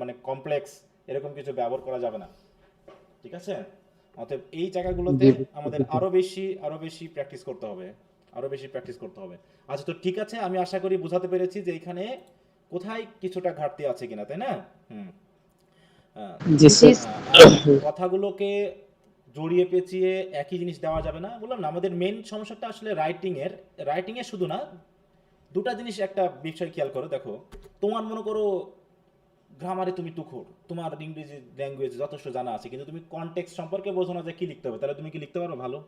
মানে কমপ্লেক্স এরকম কিছু ব্যবহার করা যাবে না। ঠিক আছে? অতএব এই জায়গাগুলোতে আমাদের আরো বেশি প্র্যাকটিস করতে হবে, আরো বেশি প্র্যাকটিস করতে হবে। আচ্ছা, তো ঠিক আছে, আমি আশা করি বোঝাতে পেরেছি যে এখানে কোথায় কিছুটা ঘাটতি আছে কিনা, তাই না? হুম। জি স্যার। কথাগুলোকে জড়িয়ে পেঁচিয়ে একই জিনিস দেওয়া যাবে না, বললাম না আমাদের মেন সমস্যাটা আসলে রাইটিং এর শুধু না, দুটা জিনিস একটা বিষয় খেয়াল করো। দেখো, তোমার মনে করো গ্রামারে তুমি তুখোর, তোমার ইংরেজি ল্যাঙ্গুয়েজ যথেষ্ট জানা আছে, কিন্তু তুমি কনটেক্সট সম্পর্কে বোঝো না যে কি লিখতে হবে, তাহলে তুমি কি লিখতে পারো ভালো?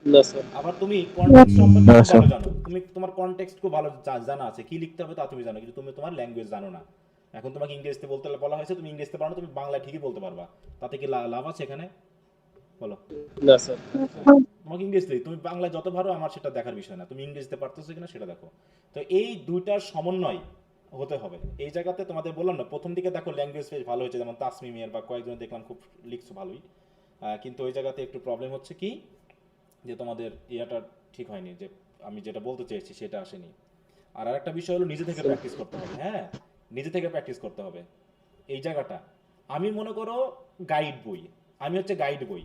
না স্যার। আবার তুমি কনটেক্সট সম্পর্কে না, খুব স্যার। ভালো জানো, তুমি তোমার কনটেক্সট খুব ভালো জানা আছে, কি লিখতে হবে তা তুমি জানো, কিন্তু তুমি তোমার ল্যাঙ্গুয়েজ জানো না। এখন তোমাকে ইংরেজিতে বলতে বলা হয়েছে, তুমি ইংরেজিতে পারো না, তুমি বাংলা ঠিকই বলতে পারবা, তাতে কি লাভ আছে এখানে বলো? না স্যার। তোমাকে ইংরেজিতে, তুমি বাংলায় যত পারো আমার সেটা দেখার বিষয় না, তুমি ইংরেজিতে পারতেছো কিনা সেটা দেখো। তো এই দুইটার সমন্বয় হতে হবে এই জায়গাতে। তোমাদের বললাম না, প্রথম দিকে দেখো ল্যাঙ্গুয়েজ বেশ ভালো হয়েছে, যেমন তাসমিমের বা কয়েকজন দেখলাম খুব লিখছো ভালোই, কিন্তু ওই জায়গাতে একটু প্রবলেম হচ্ছে কি, যে তোমাদের ইয়াটা ঠিক হয়নি, যে আমি যেটা বলতে চেয়েছি সেটা আসেনি। আর আরেকটা বিষয় হলো নিজে থেকে প্র্যাকটিস করতে হবে। হ্যাঁ, নিজে থেকে প্র্যাকটিস করতে হবে এই জায়গাটা। আমি মনে করো গাইড বই, আমি হচ্ছে গাইড বই,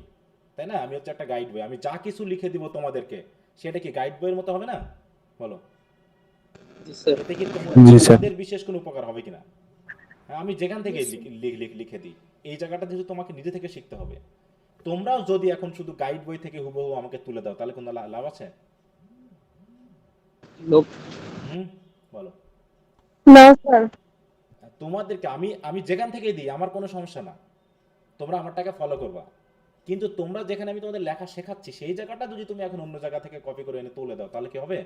তাই না? আমি হচ্ছে একটা গাইড বই, আমি যা কিছু লিখে দিব তোমাদেরকে সেটা কি গাইড বইয়ের মতো হবে না বলো? জি স্যার। এতে কি জি স্যার। তোমাদের বিশেষ কোনো উপকার হবে কিনা? হ্যাঁ, আমি যেখান থেকে লিখে দিই, এই জায়গাটা যেহেতু তোমাকে নিজে থেকে শিখতে হবে। তোমরাও যদি এখন শুধু গাইড বই থেকে হুবহু আমাকে তুলে দাও তাহলে কোনো লাভ আছে? লোক। হুম, বলো। না স্যার। তোমাদেরকে আমি আমি যেখান থেকে দিই আমার কোনো সমস্যা না, তোমরা আমার টাকা ফলো করবা, কিন্তু তোমরা যেখানে আমি তোমাদের লেখা শেখাচ্ছি সেই জায়গাটা যদি তুমি এখন অন্য জায়গা থেকে কপি করে এনে তুলে দাও তাহলে কি হবে?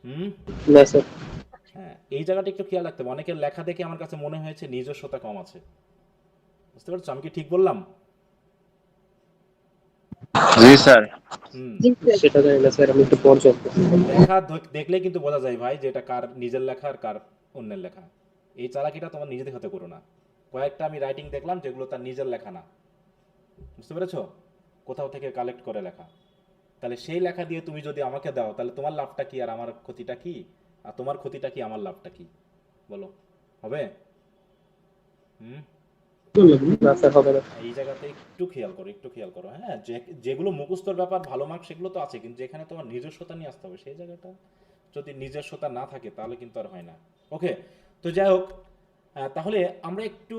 হুম। না স্যার। হ্যাঁ, এই জায়গাটা একটু খেয়াল রাখতে হবে। অনেকের লেখা দেখে আমার কাছে মনে হয়েছে নিজস্বতা কম আছে, বুঝতে পারছো আমি কি ঠিক বললাম? জি স্যার। হুম। জি স্যার। সেটা জানি না স্যার, আমি একটু পর্যন্ত। লেখা দেখলে কিন্তু বোঝা যায় ভাই যে এটা কার নিজের লেখা আর কার অন্যের লেখা। এই চালাকিটা তোমার নিজেদের হাতে করো না। কয়েকটা আমি রাইটিং দেখলাম যেগুলো তার নিজের লেখা না, বুঝতে পেরেছো? কোথাও থেকে কালেক্ট করে লেখা। তাহলে সেই লেখা দিয়ে তুমি যদি আমাকে দাও তাহলে তোমার লাভটা কি আর আমার ক্ষতিটা কি, আর তোমার ক্ষতিটা কি আমার লাভটা কি বলো? হবে? হুম। না স্যার, হবে না। এই জায়গাতে একটু খেয়াল করো, একটু খেয়াল করো। হ্যাঁ, যেগুলো মুখস্থর ব্যাপার ভালো মার্ক সেগুলো তো আছে, কিন্তু যেখানে তোমার নিজস্বতা নিয়ে আসতে হবে সেই জায়গাটা যদি নিজস্বতা না থাকে তাহলে কিন্তু আর হয় না। ওকে, তো যাই হোক, তাহলে আমরা একটু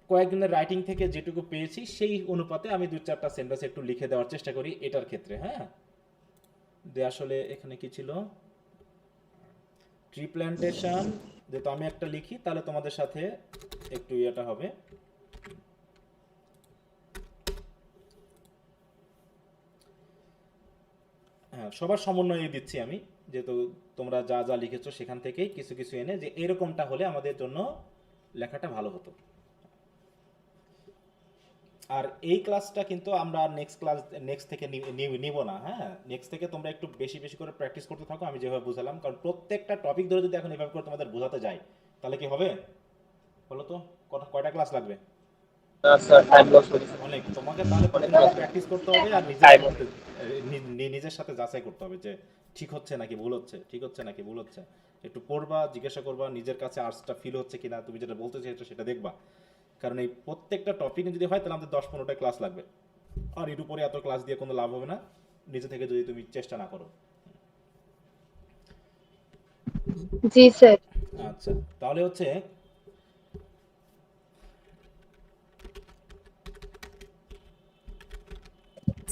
কয়েকজনের রাইটিং থেকে যেটুকু পেয়েছি সেই অনুপাতে আমি দু চারটা সেন্টেন্স একটু লিখে দেওয়ার চেষ্টা করি এটার ক্ষেত্রে। হ্যাঁ, যে আসলে এখানে কি ছিল, ট্রি প্ল্যান্টেশন, যেহেতু আমি একটা লিখি তাহলে তোমাদের সাথে একটু ইয়েটা হবে। হ্যাঁ, সবার সমন্বয়ে দিচ্ছি আমি, যেহেতু তোমরা যা যা লিখেছো সেখান থেকেই কিছু কিছু এনে, যে এরকমটা হলে আমাদের জন্য লেখাটা ভালো হতো। আর এই ক্লাসটা কিন্তু আমরা নেক্সট থেকে নিব না। হ্যাঁ, নেক্সট থেকে তোমরা একটু বেশি বেশি করে প্র্যাকটিস করতে থাকো আমি যেভাবে বুঝালাম, কারণ প্রত্যেকটা টপিক ধরে যদি এখন এভাবে করে তোমাদের বোঝাতে যাই তাহলে কি হবে বলো তো? কয়টা ক্লাস লাগবে? স্যার টাইম লস হয়েছে। অনেক। তোমাকে তাহলে অনেক প্রতিনিয়ত লস প্র্যাকটিস করতে হবে আর নিজের টাইম। মধ্যে নিজের সাথে যাচাই করতে হবে যে ঠিক হচ্ছে নাকি ভুল হচ্ছে, ঠিক হচ্ছে নাকি ভুল হচ্ছে। একটু পড়বা, জিজ্ঞাসা করবা, নিজের কাছে আর্টসটা ফিল হচ্ছে কিনা, তুমি যেটা বলতে চাইছো সেটা দেখবা। কারণ এই প্রত্যেকটা টপিকে যদি হয় তাহলে আমাদের 10-15টা ক্লাস লাগবে, আর এর উপরে এত ক্লাস দিয়ে কোনো লাভ হবে না নিজে থেকে যদি তুমি চেষ্টা না করো। জি স্যার। আচ্ছা, তাহলে হচ্ছে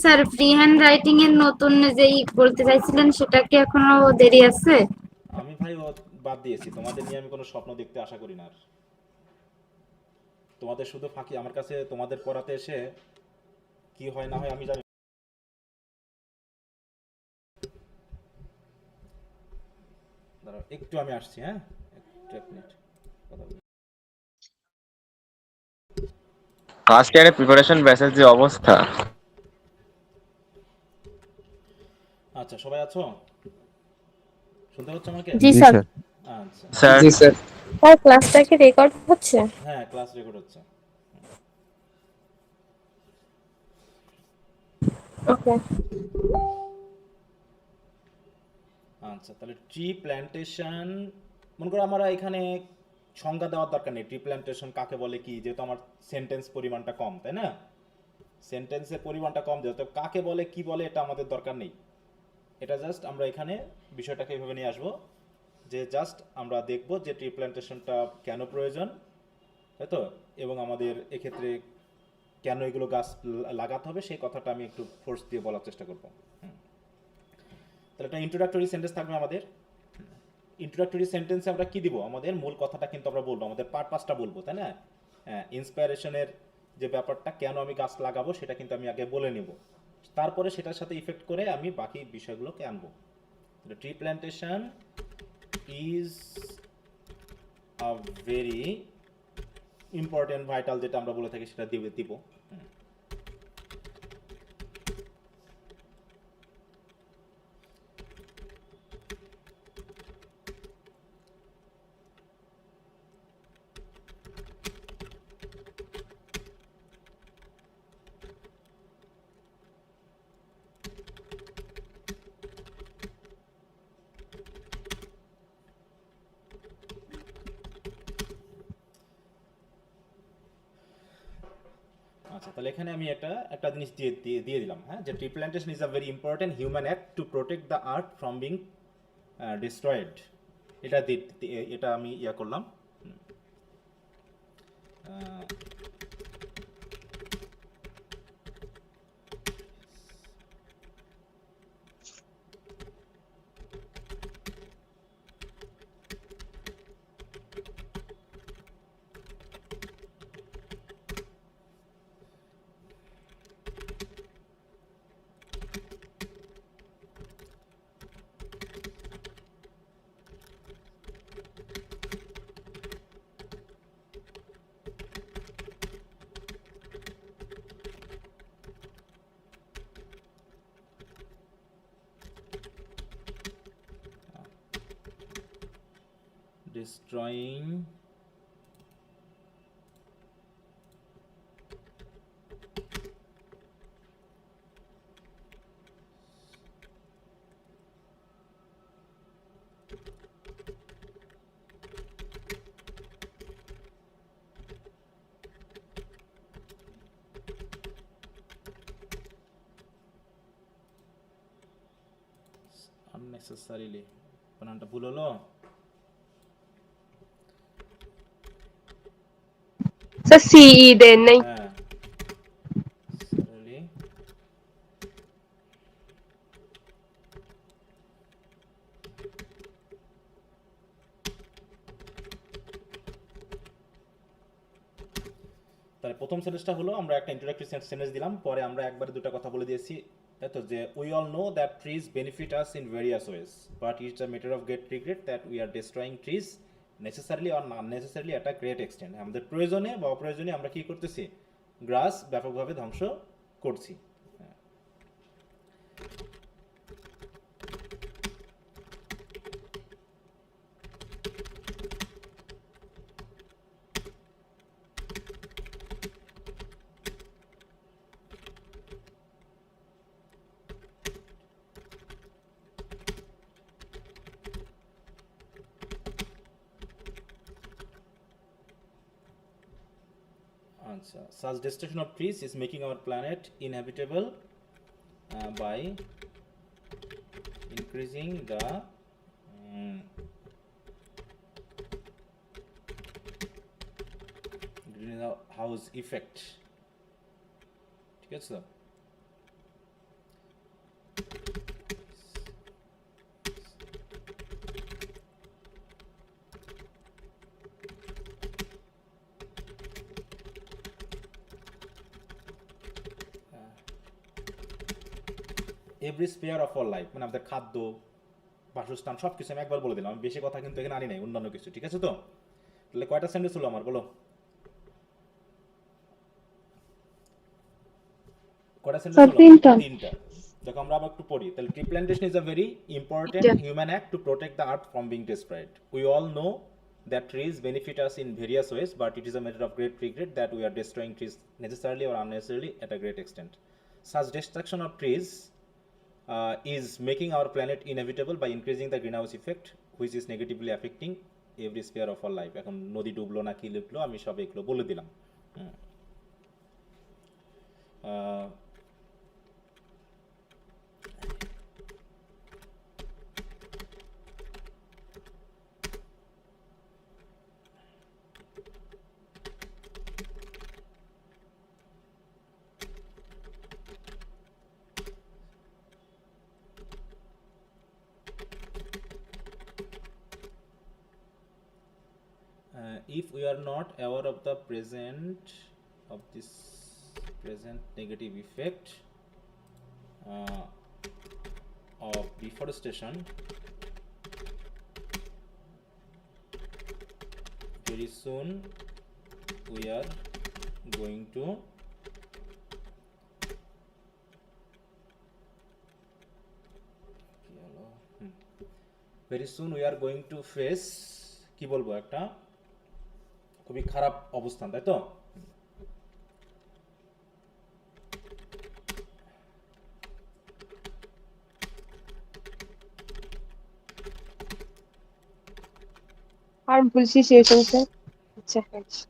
স্যার ফ্রি হ্যান্ড রাইটিং এর নতুন যেই বলতে চাইছিলেন সেটা কি এখনো দেরি আছে? আমি ভাই বাদ দিয়েছি, তোমাদের নিয়ে আমি কোনো স্বপ্ন দেখতে আশা করি না আর। তোমাদের শুধু ফাঁকি, আমার কাছে তোমাদের পড়াতে এসে কি হয় না হয় আমি জানি। দাঁড়াও একটু, আমি আসছি, হ্যাঁ একটু, এক মিনিট কথা বলি। ফার্স্ট ইয়ারে প্রিপারেশন ব্যাচের যে অবস্থা। আচ্ছা, সবাই আছো? শুনতে পাচ্ছ আমাকে? জি জি স্যার। স্যার। আচ্ছা, স্যার জি স্যার। স্যার ক্লাসটা কি রেকর্ড হচ্ছে? হ্যাঁ ক্লাস রেকর্ড হচ্ছে। ওকে। আচ্ছা, তাহলে ট্রি প্ল্যান্টেশন, মনে করো আমরা এখানে সংজ্ঞা দেওয়ার দরকার নেই ট্রি প্ল্যান্টেশন কাকে বলে কি, যেহেতু আমার সেন্টেন্স পরিমাণটা কম, তাই না? সেন্টেন্সের পরিমাণটা কম, যেহেতু কাকে বলে কি বলে এটা আমাদের দরকার নেই। এটা জাস্ট আমরা এখানে বিষয়টাকে এইভাবে নিয়ে আসবো যে জাস্ট আমরা দেখব যে ট্রি প্ল্যান্টেশনটা কেন প্রয়োজন, তাই তো, এবং আমাদের এক্ষেত্রে কেন এগুলো গাছ লাগাতে হবে সেই কথাটা আমি একটু ফোর্স দিয়ে বলার চেষ্টা করব। তাহলে একটা ইন্ট্রোডাক্টরি সেন্টেন্স থাকবে আমাদের। ইন্ট্রোডাক্টরি সেন্টেন্সে আমরা কি দিব, আমাদের মূল কথাটা কিন্তু আমরা বলবো, আমাদের পারপাসটা বলবো, তাই না? হ্যাঁ, ইন্সপায়ারেশনের যে ব্যাপারটা কেন আমি গাছ লাগাবো সেটা কিন্তু আমি আগে বলে নিব, তারপরে সেটার সাথে ইফেক্ট করে আমি বাকি বিষয়গুলোকে আনবো। Tree plantation is a very important vital, যেটা আমরা বলে থাকি সেটা দিব। আচ্ছা, তাহলে এখানে আমি একটা জিনিস দিয়ে দিলাম, হ্যাঁ, যে tree plantation is a very important human act to protect the earth from being destroyed. এটা আমি করলাম। আহ, destroying unnecessarily, বানানটা ভুল হলো। স্যার সিই দেন নাই। হ্যাঁ, necessarily তাহলে প্রথম সেন্টেন্সটা হলো আমরা একটা ইন্ট্রোডাক্টরি সেন্টেন্স দিলাম, পরে আমরা একবারে দুটো কথা বলে দিয়েছি, তাই তো, যে we all know that trees benefit us in various ways, but it's a matter of great regret that we are destroying trees necessarily or unnecessarily at a great extent. আমাদের প্রয়োজনে বা অপ্রয়োজনে আমরা কি করতেছি, গ্রাস ব্যাপকভাবে ধ্বংস করছি। আচ্ছা, such destruction of trees is making our planet inhabitable by increasing the greenhouse effect. ঠিক আছে তো? Every spare of all life, মানে আমাদের খাদ্য, বাসস্থান, সব কিছু আমি একবার বলে দিলাম। আমি বেশি কথা কিন্তু এখানে আনি নাই, অন্যান্য কিছু। ঠিক আছে তো? তাহলে কয়টা সেন্টেন্স হলো আমার, বলো কয়টা সেন্টেন্স হলো? তিনটা। দেখো আমরা আবার একটু পড়ি তাহলে। Tree plantation is a very important human act to protect the earth from being destroyed. We all know that trees benefit us in various ways, but it is a matter of great regret that we are destroying trees necessarily or unnecessarily at a great extent. Such destruction of trees is making our planet inevitable by increasing the greenhouse effect, which is negatively affecting every sphere of our life. এখন নদী ডুবলো না কি লিখলো আমি সব এগুলো বলে দিলাম। If we are not aware of the present negative effect of deforestation, very soon we are going to face কি বলবো, একটা খুবই খারাপ অবস্থান, তাই তো? harmful situation, sir. আচ্ছা, আচ্ছা।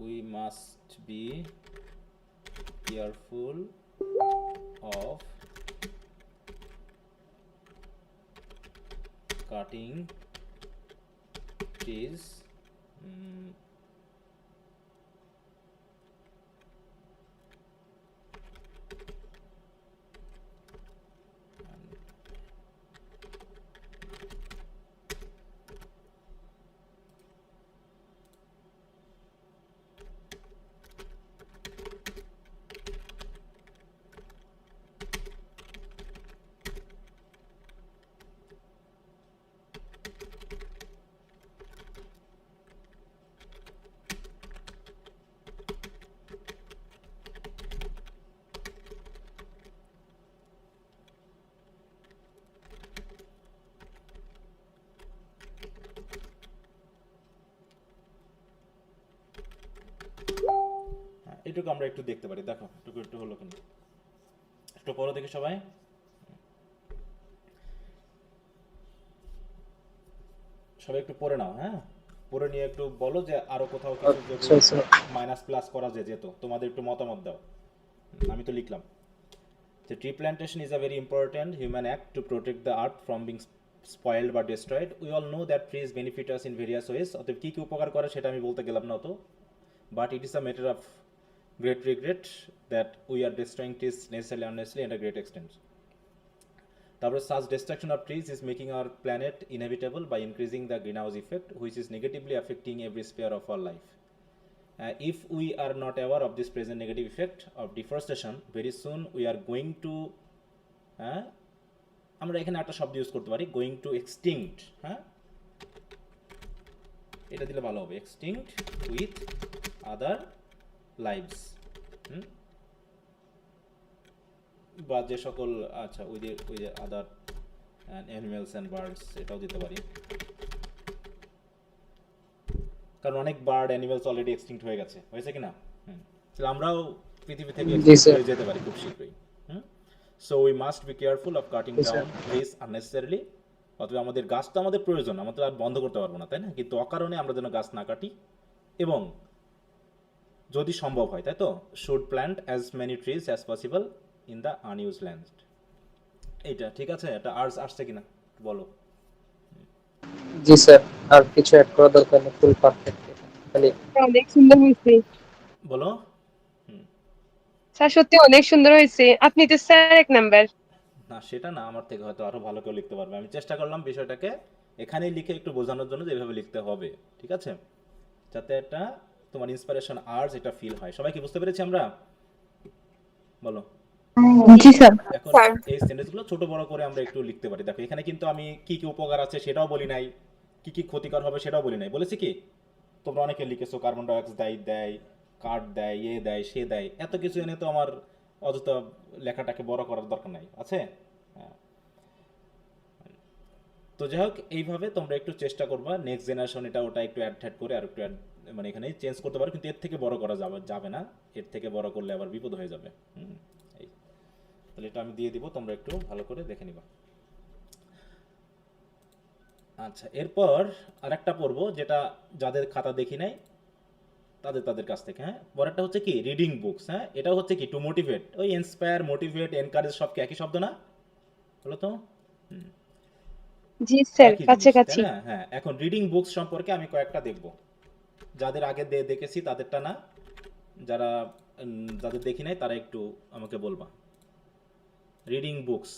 We must be careful of cutting trees এটুকু আমরা একটু দেখতে পারি। দেখো এটুকু একটু হলো কেন, একটু পরে দেখি সবাই। সবাই একটু পড়ে নাও, হ্যাঁ, পড়ে নিয়ে একটু বলো যে আরো কোথাও কিছু মাইনাস প্লাস করা যেত, তোমাদের একটু মতামত দাও। আমি তো লিখলাম যে tree plantation is a very important human act to protect the earth from being spoiled বা destroyed. We all know that trees benefit us in various ways. অতএব কী কী উপকার করে সেটা আমি বলতে গেলাম না অত, but it is a matter of great regret that we are destroying trees necessarily unnecessarily at a great extent. তারপরে such destruction of trees is making our planet inhabitable by increasing the greenhouse effect, which is negatively affecting every sphere of our life. If we are not aware of this present negative effect of deforestation, very soon we are going to আমরা এখানে একটা শব্দ use করতে পারি, going to extinct। হ্যাঁ, এটা দিলে ভালো হবে, extinct with other lives, বা যে সকল, আচ্ছা ওই যে আদার অ্যানিমেলস অ্যান্ড বার্ডস, এটাও দিতে পারি, কারণ অনেক বার্ড অ্যানিমেলস অলরেডি এক্সটিংক্ট হয়ে গেছে, হয়েছে কিনা? তাহলে আমরাও পৃথিবী থেকে জি এক্সটিংক্ট স্যার। হয়ে যেতে পারে খুব শীঘ্রই। So we must be careful of cutting G sir. Down trees unnecessarily. অথবা আমাদের গাছ তো আমাদের প্রয়োজন, আমরা তো আর বন্ধ করতে পারবো না, তাই না? কিন্তু অকারণে আমরা যেন গাছ না কাটি, এবং যদি সম্ভব হয়, তাই তো, should plant as many trees as possible in the আনইউজ land. এইটা ঠিক আছে? এটা আর্টস আসছে কিনা বলো। জি স্যার, আর কিছু অ্যাড করা দরকার নেই, ফুল পারফেক্ট। খালি অনেক সুন্দর হয়েছে বলো। স্যার, সত্যি অনেক সুন্দর হয়েছে। আপনি তো স্যার এক নাম্বার। না সেটা না, আমার থেকে হয়তো আরো ভালো কেউ লিখতে পারবে। আমি চেষ্টা করলাম বিষয়টাকে এখানেই লিখে একটু বোঝানোর জন্য যে এভাবে লিখতে হবে, ঠিক আছে, যাতে এটা তোমার ইন্সপিরেশন আর্টস এটা ফিল হয়। সবাই কি বুঝতে পেরেছি আমরা? বলো। জি স্যার। এখন এই সেন্টেন্সগুলো ছোট বড় করে আমরা একটু লিখতে পারি। দেখো এখানে কিন্তু আমি কি কি উপকার আছে সেটাও বলি নাই, কি কি ক্ষতিকর হবে সেটাও বলি নাই। বলেছি কি, তোমরা অনেকে লিখেছো কার্বন ডাইঅক্সাইড দেয়, কাঠ দেয়, এ দেয়, সে দেয়, এত কিছু এনে তো আমার অযথা লেখাটাকে বড় করার দরকার নাই, আছে? হ্যাঁ। তো যাই হোক, এইভাবে তোমরা একটু চেষ্টা করবা নেক্সট জেনারেশন এটা ওটা একটু অ্যাড করে আর একটু মানে এখানে চেঞ্জ করতে পারো, কিন্তু এর থেকে বড় করা যাবে না। এর থেকে বড় করলে আবার বিপদ হয়ে যাবে। এই তাহলে এটা আমি দিয়ে দিব, তোমরা একটু ভালো করে দেখে নিবা। আচ্ছা, এরপর আরেকটা পড়বো যেটা যাদের খাতা দেখি নাই তাদের কাছ থেকে। হ্যাঁ, পরেরটা হচ্ছে কি রিডিং বুকস। হ্যাঁ, এটা হচ্ছে কি টু মোটিভেট, ওই ইন্সপায়ার, মোটিভেট, এনকারেজ সব কি একই শব্দ না? বলো তো। জি স্যার, একই জিনিস, তাই কাছাকাছি। না? হ্যাঁ, এখন রিডিং বুকস সম্পর্কে আমি কয়েকটা দেখব, যাদের আগে দেখেছি তাদেরটা না, যারা যাদের দেখি নাই তারা একটু আমাকে বলবা। রিডিং বুকস,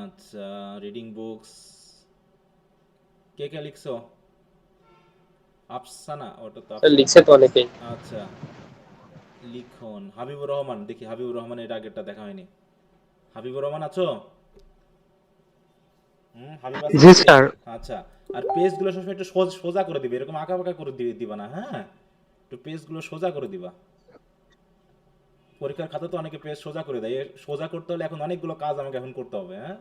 আচ্ছা, রিডিং বুকস কে কে লিখছো? আফসানা, ওটা তো স্যার আফসানা। লিখছে তো অনেকেই। আচ্ছা, লিখন হাবিবুর রহমান, দেখি হাবিবুর রহমানের আগেরটা দেখা হয়নি। হাবিবুর রহমান আছো? হাবিব আছে জি নাকি? স্যার। আচ্ছা, আর পেজগুলো সবসময় একটু সোজা করে দিবে, এরকম আঁকা বাঁকা করে দিবা না। হ্যাঁ, একটু পেজগুলো সোজা করে দিবা। পরীক্ষার খাতা তো অনেকে পেজ সোজা করে দেয়, সোজা করতে হলে এখন অনেকগুলো কাজ আমাকে এখন করতে হবে। হ্যাঁ,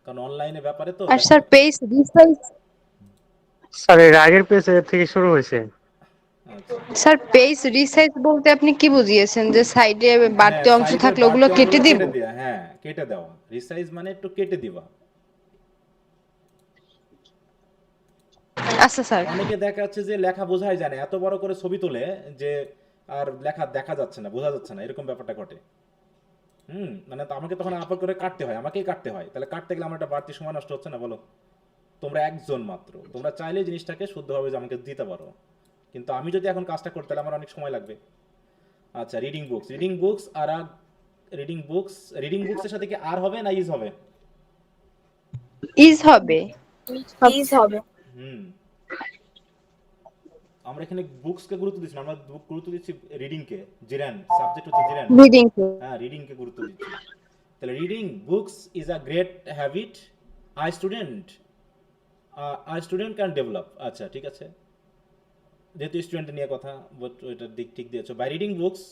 কারণ অনলাইনে ব্যাপারে তো আর দেখো। স্যার পেজ রিসাইজ, স্যার এর আগের পেজ থেকে শুরু হয়েছে। আচ্ছা, স্যার পেজ রিসাইজ বলতে আপনি কি বুঝিয়েছেন? যে সাইডে হ্যাঁ, বাড়তি অংশ সাইডের থাকলে ওগুলো বাড়তি কেটে অংশগুলো দিব? কেটে দেওয়া। হ্যাঁ, কেটে দেওয়া, রিসাইজ মানে একটু কেটে দিবা। আচ্ছা স্যার। অনেকে দেখা যাচ্ছে যে লেখা বোঝাই যায় না, এত বড় করে ছবি তোলে যে আর লেখা দেখা যাচ্ছে না, বোঝা যাচ্ছে না, এরকম ব্যাপারটা ঘটে। মানে তো আমাকে তখন আপলোড করে কাটতে হয়, আমাকেই কাটতে হয়। তাহলে কাটতে গেলে আমার একটা বাড়তি সময় নষ্ট হচ্ছে না? বলো। তোমরা একজন মাত্র, তোমরা চাইলে জিনিসটাকে শুদ্ধভাবে যে আমাকে দিতে পারো, কিন্তু আমি যদি এখন কাজটা করতে তাহলে আমার অনেক সময় লাগবে। আচ্ছা, রিডিং বুকস এর সাথে কি আর হবে না ইজ হবে? ইজ হবে। প্লিজ হবে। হুম আমরা এখানে বুকস কে গুরুত্ব দিচ্ছি না, আমরা গুরুত্ব দিচ্ছি রিডিং কে। জিরান, সাবজেক্ট হচ্ছে জিরান। রিডিং। হ্যাঁ, রিডিং কে গুরুত্ব দিচ্ছি। তাহলে reading books is a great habit I student can develop. আচ্ছা, ঠিক আছে, যেহেতু স্টুডেন্টের নিয়ে কথা, বাট ওইটার দিক ঠিক দিয়েছো। By reading books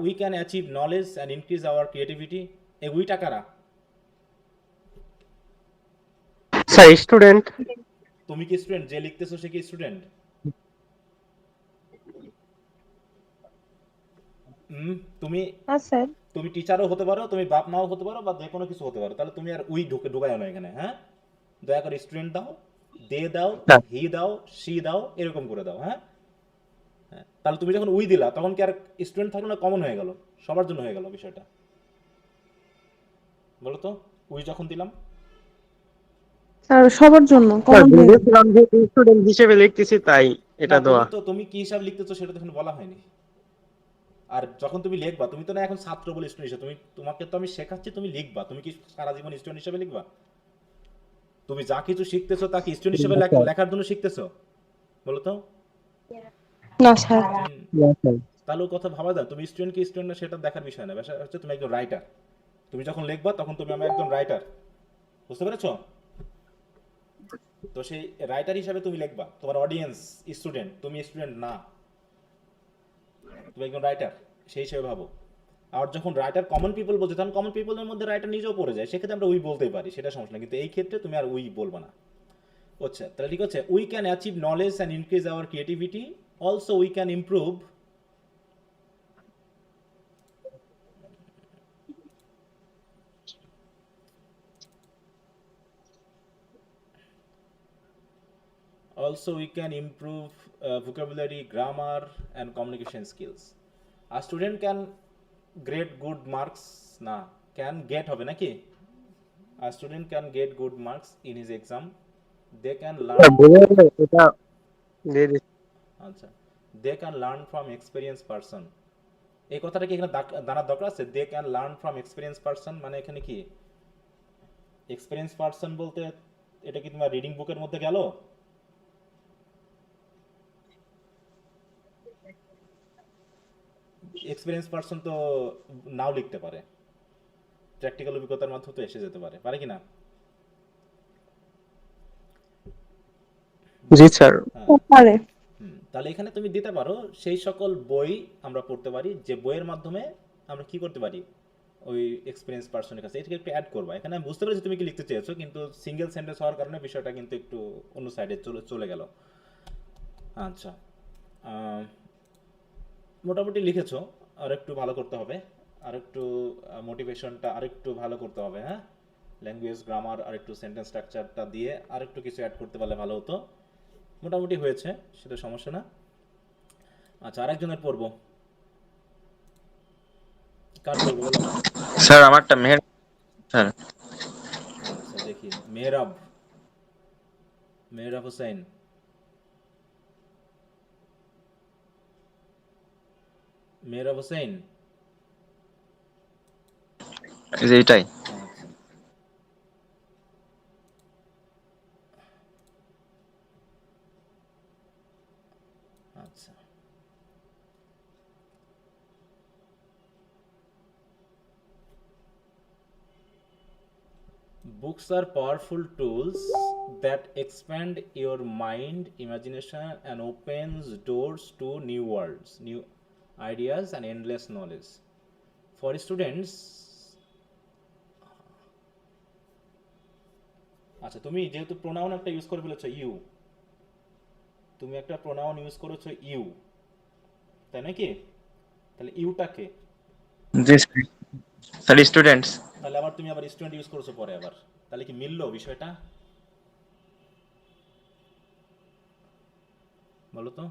we can achieve knowledge and increase our creativity. এই উইটা কারা? Sir student. তুমি কি স্টুডেন্ট? যে লিখতেছো সে কি স্টুডেন্ট? তুমি হ্যাঁ স্যার। তুমি টিচারও হতে পারো, তুমি বাপ মাও হতে পারো, বা যে কোনো কিছু হতে পারো। তাহলে তুমি আর উই ঢুকায় না এখানে। হ্যাঁ, দয়া করে স্টুডেন্ট দাও, দে দাও, হি দাও, সি দাও, এরকম করে দাও। হ্যাঁ, হ্যাঁ, তাহলে তুমি যখন উই দিলা তখন কি আর স্টুডেন্ট থাকলো না, কমন হয়ে গেল, সবার জন্য হয়ে গেল বিষয়টা। বলো তো, উই যখন দিলাম। স্যার সবার জন্য স্যার কমন হয়ে যাবে। ভেবেছিলাম যে স্টুডেন্ট হিসেবে লিখতেছি তাই এটা না, দেওয়া। তুমি কি হিসাব লিখতেছো সেটা তো এখন বলা হয়নি। আর যখন তুমি লিখবা, তুমি তো না এখন ছাত্র বলে স্টুডেন্ট হিসেবে, তোমাকে তো আমি শেখাচ্ছি, তুমি লিখবা। তুমি কি সারা জীবন স্টুডেন্ট হিসেবে লিখবা? তুমি যা কিছু শিখতেছো তা কি স্টুডেন্ট হিসেবে লেখার জন্য শিখতেছো? বলো তো। না স্যার। তাহলে কথা ভাবা যায়, তুমি স্টুডেন্ট কি স্টুডেন্ট না সেটা দেখার বিষয় না, বিষয় হচ্ছে তুমি একজন রাইটার। তুমি যখন লিখবা তখন তুমি আমার একজন রাইটার, বুঝতে পেরেছো? তো সেই রাইটার হিসাবে তুমি লিখবা। তোমার অডিয়েন্স স্টুডেন্ট, তুমি স্টুডেন্ট না, তুমি একজন রাইটার, সেই হিসেবে ভাবো। আর যখন রাইটার কমন পিপল বলছে তখন কমন পিপলের মধ্যে রাইটার নিজেও পড়ে যায়, সেক্ষেত্রে আমরা উই বলতেই পারি, সেটা সমস্যা না, কিন্তু এই ক্ষেত্রে তুমি আর উই বলবে না। আচ্ছা, তাহলে ঠিক আছে, we can achieve knowledge and increase our creativity, also we can improve also we can improve vocabulary, grammar and communication skills. A student can grade good marks না can get হবে নাকি, a student can get good marks in his exam, they can learn এটা দিয়ে দিচ্ছি। আচ্ছা, they can learn from experienced person, এই কথাটা কি এখানে দাঁড়ার দরকার আছে? they can learn from experienced person মানে এখানে কি experienced person বলতে এটা কি তোমার রিডিং বুকের মধ্যে গেল? এক্সপিরিয়েন্স পারসন তো নাও লিখতে পারে, প্র্যাকটিক্যাল অভিজ্ঞতার মাধ্যমে তো এসে যেতে পারে, পারে কি না? জি স্যার। পারে। তাহলে এখানে তুমি দিতে পারো সেই সকল বই আমরা পড়তে পারি যে বইয়ের মাধ্যমে আমরা কি করতে পারি ওই এক্সপিরিয়েন্স পারসনের কাছে, এটাকে একটু অ্যাড করবা। এখানে আমি বুঝতে পেরেছি তুমি কি লিখতে চেয়েছো, কিন্তু সিঙ্গেল সেন্টেন্স হওয়ার কারণে বিষয়টা কিন্তু একটু অন্য সাইডে চলে গেল। আচ্ছা, মোটামুটি লিখেছো, আর একটু ভালো করতে হবে, আর একটু মোটিভেশনটা আর একটু ভালো করতে হবে। হ্যাঁ, ল্যাঙ্গুয়েজ, গ্রামার আর একটু সেন্টেন্স স্ট্রাকচারটা দিয়ে আর একটু কিছু অ্যাড করতে পারলে ভালো হতো। মোটামুটি হয়েছে, সেটা সমস্যা না। আচ্ছা, আরেকজনের পড়বো, কার পড়বো বলো? স্যার আমারটা মেহের স্যার। আচ্ছা দেখি, মেহরাব, মেহরাব হোসেন। মেহরাব হোসেন, এই যে এটাই। আচ্ছা আচ্ছা, books are powerful tools that expand your mind, imagination and opens doors to new worlds, new ideas and endless knowledge. For students, আচ্ছা তুমি যেহেতু প্রোনাউন একটা ইউজ করে ফেলেছো ইউ, তুমি একটা প্রোনাউন ইউজ করেছো ইউ, তাই নাকি? তাহলে ইউটাকে জি স্যার, স্টুডেন্টস। তাহলে আবার তুমি আবার স্টুডেন্ট ইউজ করেছো পরে আবার, তাহলে কি মিললো বিষয়টা? বলো তো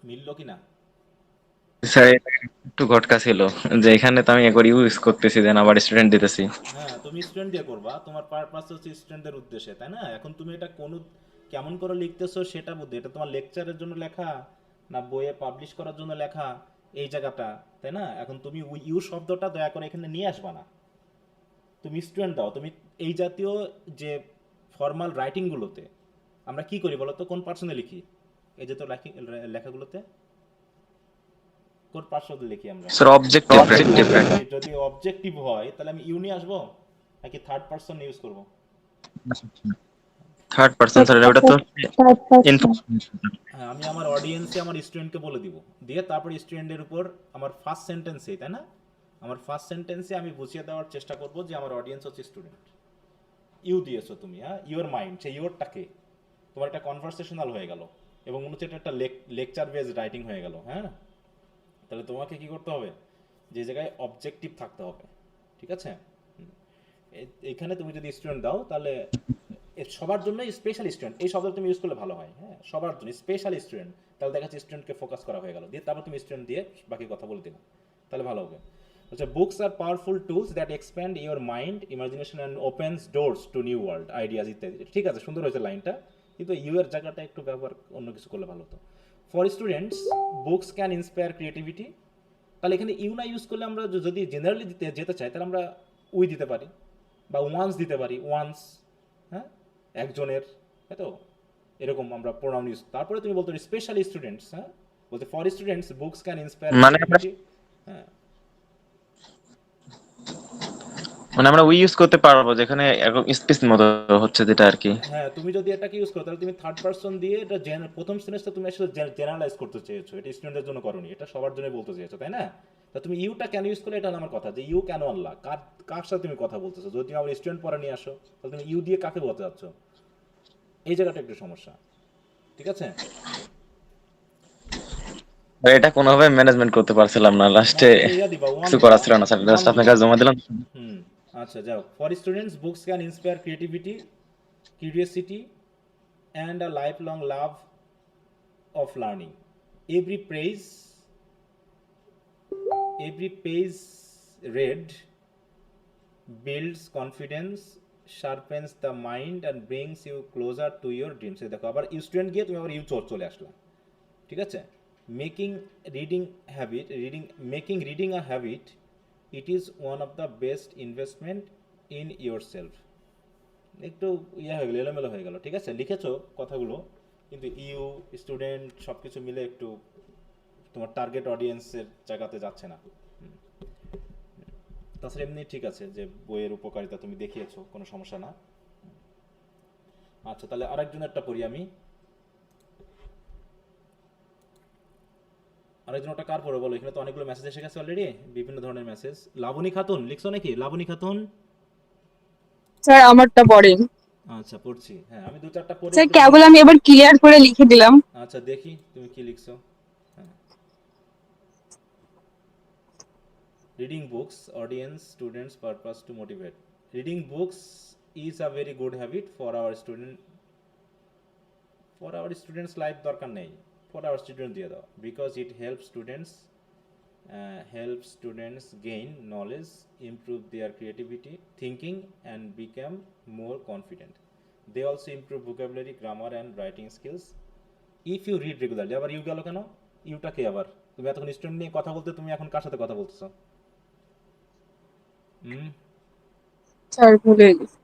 মিললো কি না? স্যার এটা একটু ঘটকা ছিল যে এখানে তো আমি একবার ইউজ করতেছি দেন আবার স্টুডেন্ট দিতেছি। হ্যাঁ, তুমি স্টুডেন্ট দিয়ে করবা, তোমার পারপাস হচ্ছে স্টুডেন্টদের উদ্দেশ্যে, তাই না? এখন তুমি এটা কোন কেমন করে লিখতেছো সেটা বুঝতে, এটা তোমার লেকচারের জন্য লেখা না বইয়ে পাবলিশ করার জন্য লেখা, এই জায়গাটা, তাই না? এখন তুমি ইউ শব্দটা দয়া করে এখানে নিয়ে আসবা না, তুমি স্টুডেন্ট দাও। তুমি এই জাতীয় যে ফর্মাল রাইটিংগুলোতে আমরা কি করি বলো তো, কোন পার্সনে লিখি? এই যে তো লেখাগুলোতে কোন পার্সনে লিখি আমরা? Sir objective. যদি অবজেক্টিভ হয় তাহলে আমি ইউ নিয়ে আসবো নাকি থার্ড পার্সন ইউজ করব? থার্ড পারসন স্যার, ওটা তো হ্যাঁ, আমি আমার অডিয়েন্সে আমার স্টুডেন্টকে বলে দিব, দিয়ে তারপর স্টুডেন্টের উপর আমার ফার্স্ট সেন্টেন্সে, তাই না, আমার ফার্স্ট সেন্টেন্সে আমি বুঝিয়ে দেওয়ার চেষ্টা করব যে আমার অডিয়েন্স হচ্ছে স্টুডেন্ট। ইউ দিয়েছো তুমি, হ্যাঁ, ইউর মাইন্ড, সেই ইউরটাকে তোমার একটা কনভারসেশনাল হয়ে গেল এবং মনে হচ্ছে এটা একটা লেকচার বেস রাইটিং হয়ে গেল। হ্যাঁ, তাহলে তোমাকে কি করতে হবে, যে জায়গায় অবজেক্টিভ থাকতে হবে, ঠিক আছে? এখানে তুমি যদি স্টুডেন্ট দাও তাহলে সবার জন্য স্পেশাল স্টুডেন্ট এই শব্দ তুমি ইউজ করলে ভালো হয়। হ্যাঁ, সবার জন্য স্পেশাল স্টুডেন্ট, তাহলে দেখা যাচ্ছে স্টুডেন্টকে ফোকাস করা হয়ে গেল, দিয়ে তারপর তুমি স্টুডেন্ট দিয়ে বাকি কথা বলে দিলে, তাহলে ভালো হবে। আচ্ছা, books are powerful tools that expand your mind, imagination and opens doors two new world ideas ইত্যাদি। ঠিক আছে, সুন্দর হয়েছে লাইনটা, কিন্তু ইউ এর জায়গাটা একটু ব্যবহার অন্য কিছু করলে ভালো হতো। For students, books can inspire creativity, তাহলে এখানে ইউ না ইউজ করলে আমরা যদি জেনারেলি যেতে চাই তাহলে আমরা উই দিতে পারি বা ওয়ান্স দিতে পারি, ওয়ান্স, হ্যাঁ, একজনের, তাই তো, এরকম আমরা প্রোনাউন ইউজ। তারপরে তুমি বলতে স্পেশাল স্টুডেন্টস, হ্যাঁ, বলতে for students books can inspire মানে হ্যাঁ, মানে আমরা উই ইউজ করতে পারবো যেখানে স্পেস মতো হচ্ছে যেটা আর কি। হ্যাঁ, তুমি যদি এটাকে ইউজ করো তাহলে তুমি থার্ড পারসন দিয়ে এটা প্রথম সেন্টেন্সটা তুমি আসলে জেনারেলাইজ করতে চেয়েছো, এটা স্টুডেন্টদের জন্য করনি, এটা সবার জন্য বলতে চেয়েছো, তাই না? তা তুমি ইউটা কেন ইউজ করলে এটা হলো আমার কথা, যে ইউ কেন আনলা, কার কার সাথে তুমি কথা বলতেছো? যদি তুমি আমার স্টুডেন্ট পরে নিয়ে আসো তাহলে তুমি ইউ দিয়ে কাকে বলতে যাচ্ছ? এই জায়গাটা একটু সমস্যা, ঠিক আছে? এটা কোনোভাবে ম্যানেজমেন্ট করতে পারছিলাম না, লাস্টে ইয়া দিবা ওয়ান কিছু দিবা, করার ছিল না স্যার, জাস্ট আপনার কাছে জমা দিলাম। হুম, আচ্ছা যাও। For students books can inspire creativity, curiosity and a life long love of learning. Every page read builds confidence, sharpens the mind and brings you closer to your dreams। এই দেখো আবার student গিয়ে তুমি আবার ইউ চলে আসলা, ঠিক আছে? Making reading a habit, it is one of the best investment in your self. একটু ইয়ে হয়ে গেলো, এলোমেলো হয়ে গেল, ঠিক আছে? লিখেছো কথাগুলো, কিন্তু ইউ স্টুডেন্ট সব কিছু মিলে একটু তোমার টার্গেট অডিয়েন্সের জায়গাতে যাচ্ছে না। তাছাড়া এমনি ঠিক আছে যে বইয়ের উপকারিতা তুমি দেখিয়েছো, কোনো সমস্যা না। আচ্ছা তাহলে আরেকজনেরটা পড়ি আমি। আরেকজনটা কার পড়ো বলো? এখানে তো অনেকগুলো মেসেজ এসে গেছে অলরেডি, বিভিন্ন ধরনের মেসেজ। লাবণী খাতুন লিখছো নাকি? লাবণী খাতুন, স্যার আমারটা পড়েন। আচ্ছা পড়ছি, হ্যাঁ আমি দু চারটা পড়ে স্যার কেবল আমি এবার ক্লিয়ার করে লিখে দিলাম। আচ্ছা দেখি তুমি কি লিখছো। হ্যাঁ, reading books, audience, students, purpose two motivate. Reading books is a very good habit for our students life. দরকার নেই, ফর আওয়ার স্টুডেন্ট দিয়ে দাও, because it helps students gain knowledge, improve their creativity, thinking and become more confident. They also improve vocabulary, grammar and writing skills if you read regularly। আবার you গেল কেন? Yuta কে আবার? তুমি এতক্ষণ student নিয়ে কথা বলতে, তুমি এখন কার সাথে কথা বলতেছো? স্যার ভুলে গেছি।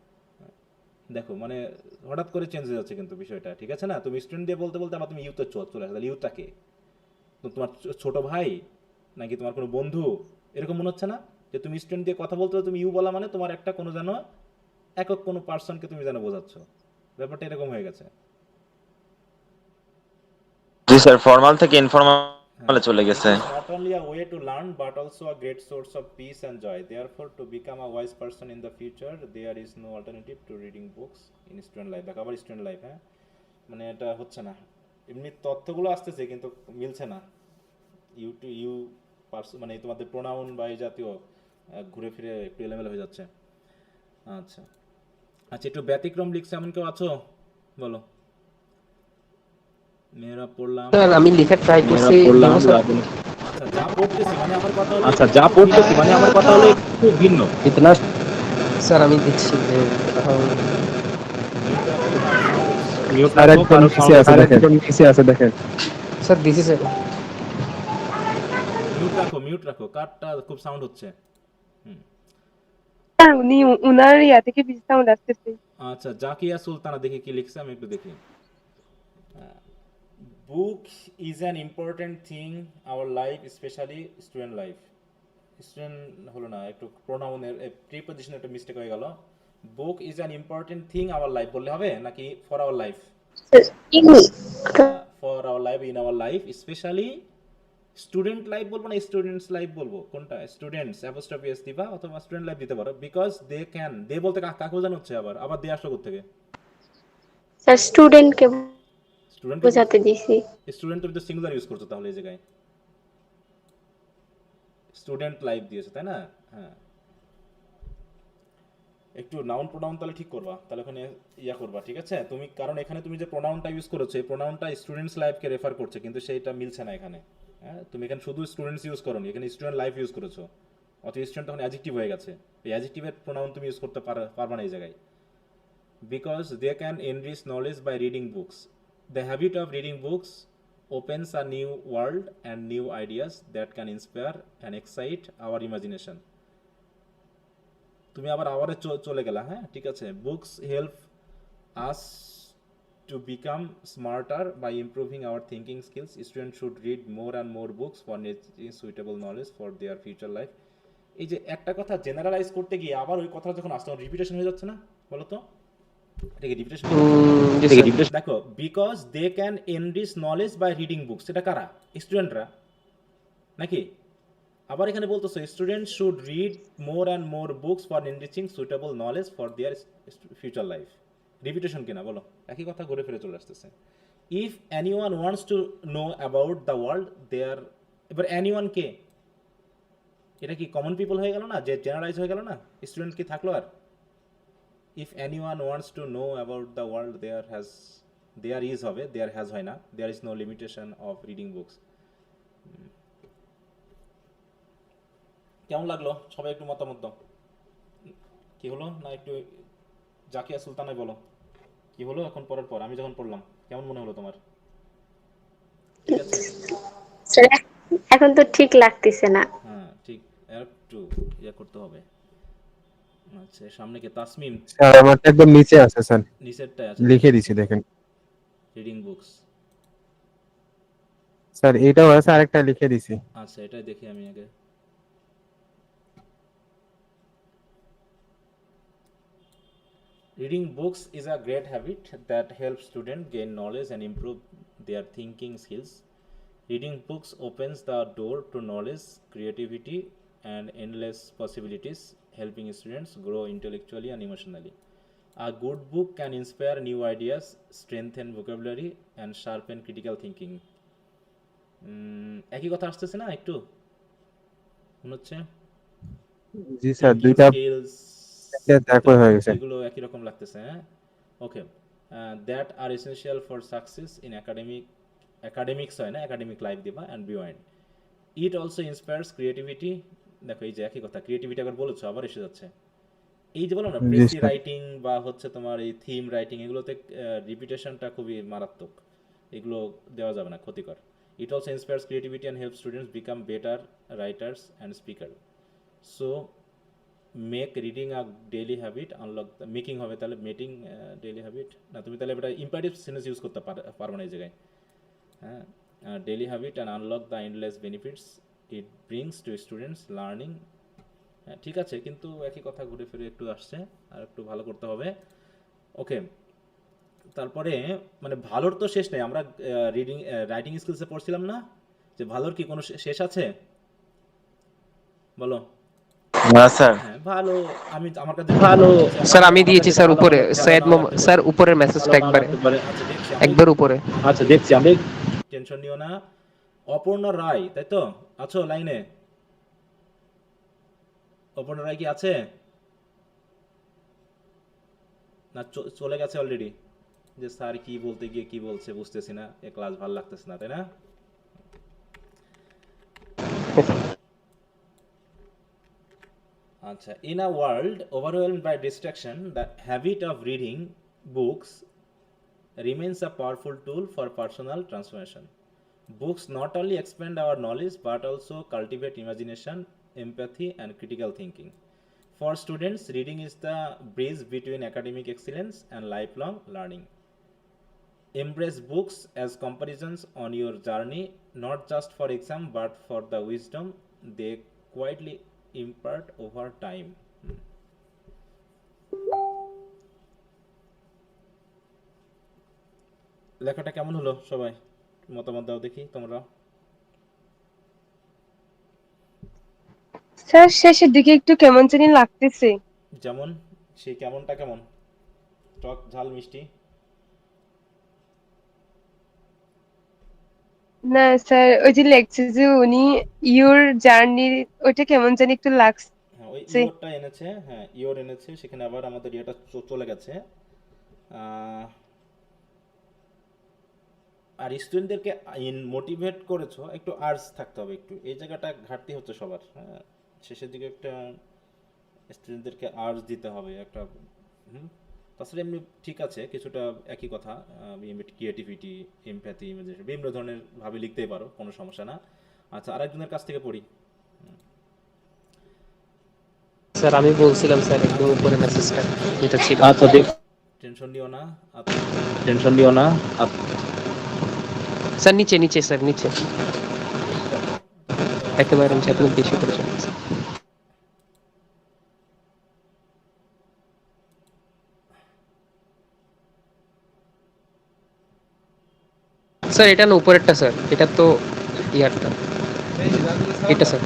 দেখো মানে হঠাৎ করে চেঞ্জ হয়ে যাচ্ছে কিন্তু বিষয়টা, ঠিক আছে না? তুমি স্টুডেন্ট দিয়ে বলতে বলতে আবার তুমি ইউতে চলে আসলে। ইউটা কে? তো তোমার ছোট ভাই নাকি তোমার কোনো বন্ধু? এরকম মনে হচ্ছে না যে তুমি স্টুডেন্ট দিয়ে কথা বলতে তুমি ইউ বলা মানে তোমার একটা কোনো যেন একক কোনো পার্সনকে তুমি যেন বোঝাচ্ছ, ব্যাপারটা এরকম হয়ে গেছে। জি স্যার, ফর্মাল থেকে ইনফর্মালে চলে গেছে। Not only a way to learn but also a great source of peace and joy. Therefore, to become a wise person in the future, there is no alternative to reading books in student life। দেখো আবার student life, হ্যাঁ মানে এটা হচ্ছে না, এমনি তথ্যগুলো আসতেছে কিন্তু মিলছে না। ইউ টু ইউ মানে তোমাদের প্রোনাউন বা এই জাতীয় ঘুরে ফিরে একটু এলোমেলো হয়ে যাচ্ছে। আচ্ছা আচ্ছা, একটু ব্যতিক্রম লিখছে এমন কেউ আছো বলো? মেয়েরা পড়লাম, স্যার আমি লেখার ট্রাই করছি। আচ্ছা যা পড়তেছি মানে আমার কথা হলো একটু ভিন্ন। ইতনা স্যার আমি দেখছি যে আর একদম নিচে আছে দেখেন। স্যার দিছি স্যার। মিউট রাখো, কারটা খুব সাউন্ড হচ্ছে। স্যার উনি উনার ইয়া থেকে বেশি সাউন্ড আসতেছে। আচ্ছা জাকিয়া সুলতানা দেখি কি লিখছে, আমি একটু দেখি। Book is an important thing our life, specially student life. Student হলো না, একটু প্রোনাউনের প্রিপোজিশনে একটা মিস্টেক হয়ে গেল। Book is an important thing our life বললে হবে নাকি for our life? For our life, in our life, specially student life বলবো না স্টুডেন্টস লাইফ বলবো? কোনটা? স্টুডেন্টস অ্যাপোস্ট্রফি এস দিবা অথবা স্টুডেন্ট লাইফ দিতে পারো। বিকজ দে ক্যান, দে বলতে কাকে বোঝানো হচ্ছে? আবার দে আসলো কোত্থেকে? স্যার স্টুডেন্টকে স্টুডেন্ট বোঝাতে দিছি। স্টুডেন্ট তুমি তো সিঙ্গুলার ইউজ করছো তাহলে এই জায়গায়, স্টুডেন্ট লাইফ দিয়েছো তাই না? হ্যাঁ একটু নাউন প্রোনাউন তাহলে ঠিক করবা, তাহলে ওখানে ইয়া করবা, ঠিক আছে? তুমি কারণ এখানে তুমি যে প্রোনাউনটা ইউজ করেছো এই প্রোনাউনটা স্টুডেন্টস লাইফকে রেফার করছে, কিন্তু সেইটা মিলছে না এখানে। হ্যাঁ তুমি এখানে শুধু স্টুডেন্টস ইউজ করোনি, এখানে স্টুডেন্ট লাইফ ইউজ করেছো, অথবা স্টুডেন্ট তখন অ্যাডজেক্টিভ হয়ে গেছে। এই অ্যাডজেক্টিভের প্রোনাউন তুমি ইউজ করতে পারবা না এই জায়গায়। Because they can enrich knowledge by reading books. The habit of reading books opens a new world and new ideas that can inspire and excite our imagination। তুমি আবার আওয়ারে চলে গেলা, হ্যাঁ ঠিক আছে। Books help us to become smarter by improving our thinking skills. Student should read more and more books for suitable knowledge for their future life. এই যে একটা কথা জেনারেলাইজ করতে গিয়ে আবার ওই কথা যখন আসতে রিপিটেশন হয়ে যাচ্ছে না বলো তো? দেখো because they can enrich knowledge by reading books, এটা কারা? স্টুডেন্টরা নাকি? আবার এখানে বলতেছে student should read more and more books for enriching suitable knowledge for their future life. Repetition কিনা বলো, একই কথা ঘুরে ফিরে চলে আসতেছে। If any one wants to know about the world there, এবার এনি ওয়ান কে, এটা কি কমন পিপল হয়ে গেল না, যে জেনারেলাইজ হয়ে গেল না, স্টুডেন্ট কি থাকলো আর? If any one wants to know about the world there is হবে, দেয়ার হ্যাজ হয় না, there is no limitation of reading books. কেমন লাগলো সবাই, একটু মতামত দাও। কি হলো না, একটু জাকিয়া সুলতানাই বলো কি হলো এখন পড়ার পর, আমি যখন পড়লাম কেমন মনে হলো তোমার? ঠিক আছে, স্যার এখন তো ঠিক লাগতেছে না। হ্যাঁ ঠিক, একটু ইয়ে করতে হবে। আচ্ছা সামনে কে তাসমিম? স্যার আমারটা একদম নিচে আছে স্যার, নিচেরটাই আছে, লিখে দিছি দেখেন রিডিং বুকস। স্যার, এটাও আছে, আরেকটা লিখে দিছি। আচ্ছা এটাই দেখি আমি আগে। Reading books is a great habit that helps students gain knowledge and improve their thinking skills. Reading books opens the door to knowledge, creativity, and endless possibilities, helping students grow intellectually and emotionally. A good book can inspire new ideas, strengthen vocabulary, and sharpen critical thinking. একই কথা আসতেছে না একটু মনে হচ্ছে? জি sir, Thinking দুইটা skills, দেখো হয়ে গেছে। এগুলো একই রকম লাগতেছে। হ্যাঁ okay, that are essential for success in academics হয় না, একাডেমিক লাইফ দিবা and beyond. It also inspires creativity. দেখো এই যে একই কথা, ক্রিয়েটিভিটি আবার বলেছো, আবার এসে যাচ্ছে। এই যে বললাম না, জি প্রেসি স্যার। রাইটিং বা হচ্ছে তোমার এই থিম রাইটিং, এগুলোতে রিপিটেশনটা খুবই মারাত্মক, এগুলো দেওয়া যাবে না, ক্ষতিকর। It also inspires creativity and help students become better writers and speaker. So make reading a daily habit, unlock the making হবে তাহলে, মেকিং ডেইলি হ্যাবিট না, তুমি তাহলে এটা ইম্পারেটিভ সেন্টেন্স ইউজ করতে পারবে না এই জায়গায়। হ্যাঁ, daily habit and unlock the endless benefits it brings to students learning. হ্যাঁ ঠিক আছে, কিন্তু একই কথা ঘুরে ফিরে একটু আসছে, আর একটু ভালো করতে হবে। ওকে, তারপরে মানে ভালোর তো শেষ নেই, আমরা রাইটিং স্কিলসে পড়ছিলাম না যে ভালোর কি কোনো শেষ আছে বলো? না স্যার। হ্যাঁ ভালো, আমি আমার কাছে ভালো স্যার, আমি দিয়েছি স্যার উপরে, সৈয়দ মোহাম্মদ স্যার উপরের মেসেজটা একবারে, আচ্ছা দেখছি একবার উপরে। আচ্ছা দেখছি আমি, টেনশন নিও না। অপর্ণা রায়, তাই তো? আছো লাইনে? অপর্ণা রায় কি আছে না চলে গেছে অলরেডি? যে স্যার কি বলতে গিয়ে কি বলছে বুঝতেছি না, এ ক্লাস ভালো লাগতেছে না, তাই না? আচ্ছা, in a world overwhelmed by distraction, the habit of reading books remains a powerful tool for personal transformation. Books not only expand our knowledge but also cultivate imagination, empathy, and critical thinking. For students, reading is the bridge between academic excellence and lifelong learning. Embrace books as comparisons on your journey, not just for exam but for the wisdom they quietly impart over time. লেখাটা কেমন হলো সবাই, মতামত দাও দেখি তোমরা। Sir শেষের দিকে একটু কেমন জানি লাগতেছে। যেমন সেই কেমনটা কেমন, টক ঝাল মিষ্টি? না স্যার, ওই যে লেখছে যে উনি ইউর জার্নি, ওইটা কেমন জানি একটু লাগছে। হ্যাঁ ওই ইয়োরটা এনেছে, হ্যাঁ ইয়োর এনেছে, সেখানে আবার আমাদের ইয়েটা চলে গেছে। আর স্টুডেন্টদেরকে মোটিভেট করেছো, একটু আর্জ থাকতে হবে, একটু এই জায়গাটা ঘাটতি হচ্ছে সবার। হ্যাঁ শেষের দিকে একটা স্টুডেন্টদেরকে আর্জ দিতে হবে একটা। তাছাড়া এমনি ঠিক আছে, কিছুটা একই কথা, ক্রিয়েটিভিটি, এমপ্যাথি, ইমাজিনেশন, বিভিন্ন ধরনের ভাবে লিখতেই পারো, কোনো সমস্যা না। আচ্ছা আরেকজনের কাছ থেকে পড়ি। স্যার আমি বলছিলাম স্যার একদম উপরে মেসেজটা যেটা ছিল। আচ্ছা দেখ, টেনশন নিও না, টেনশন নিও না। স্যার নিচে নিচে স্যার নিচে একেবারে নিচে, আপনি বেশি করে চলে গেছেন। স্যার এটা না উপরেরটা স্যার, এটা তো ইয়ারটা, এটা স্যার।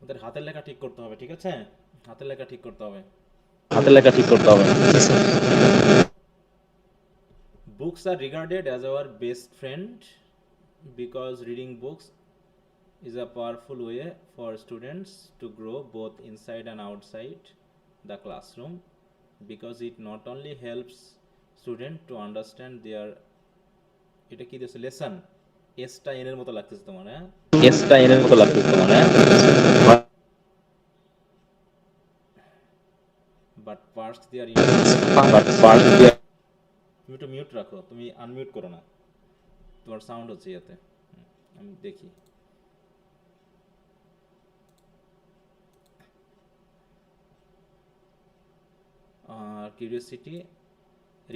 আমাদের হাতের লেখা ঠিক করতে হবে, ঠিক আছে? হাতের লেখা ঠিক করতে হবে। Books are regarded as our best friend because reading books is a powerful way for students to grow both inside and outside the classroom, because it not only helps students to understand their এটা কি দিয়েছে lesson, এসটা N এর মতো লাগতেছে তোমার, হ্যাঁ but parts দেয়ার তুমি একটু মিউট রাখো, তুমি আনমিউট করো না, তোমার সাউন্ড হচ্ছে ইয়াতে। আমি দেখি curiosity.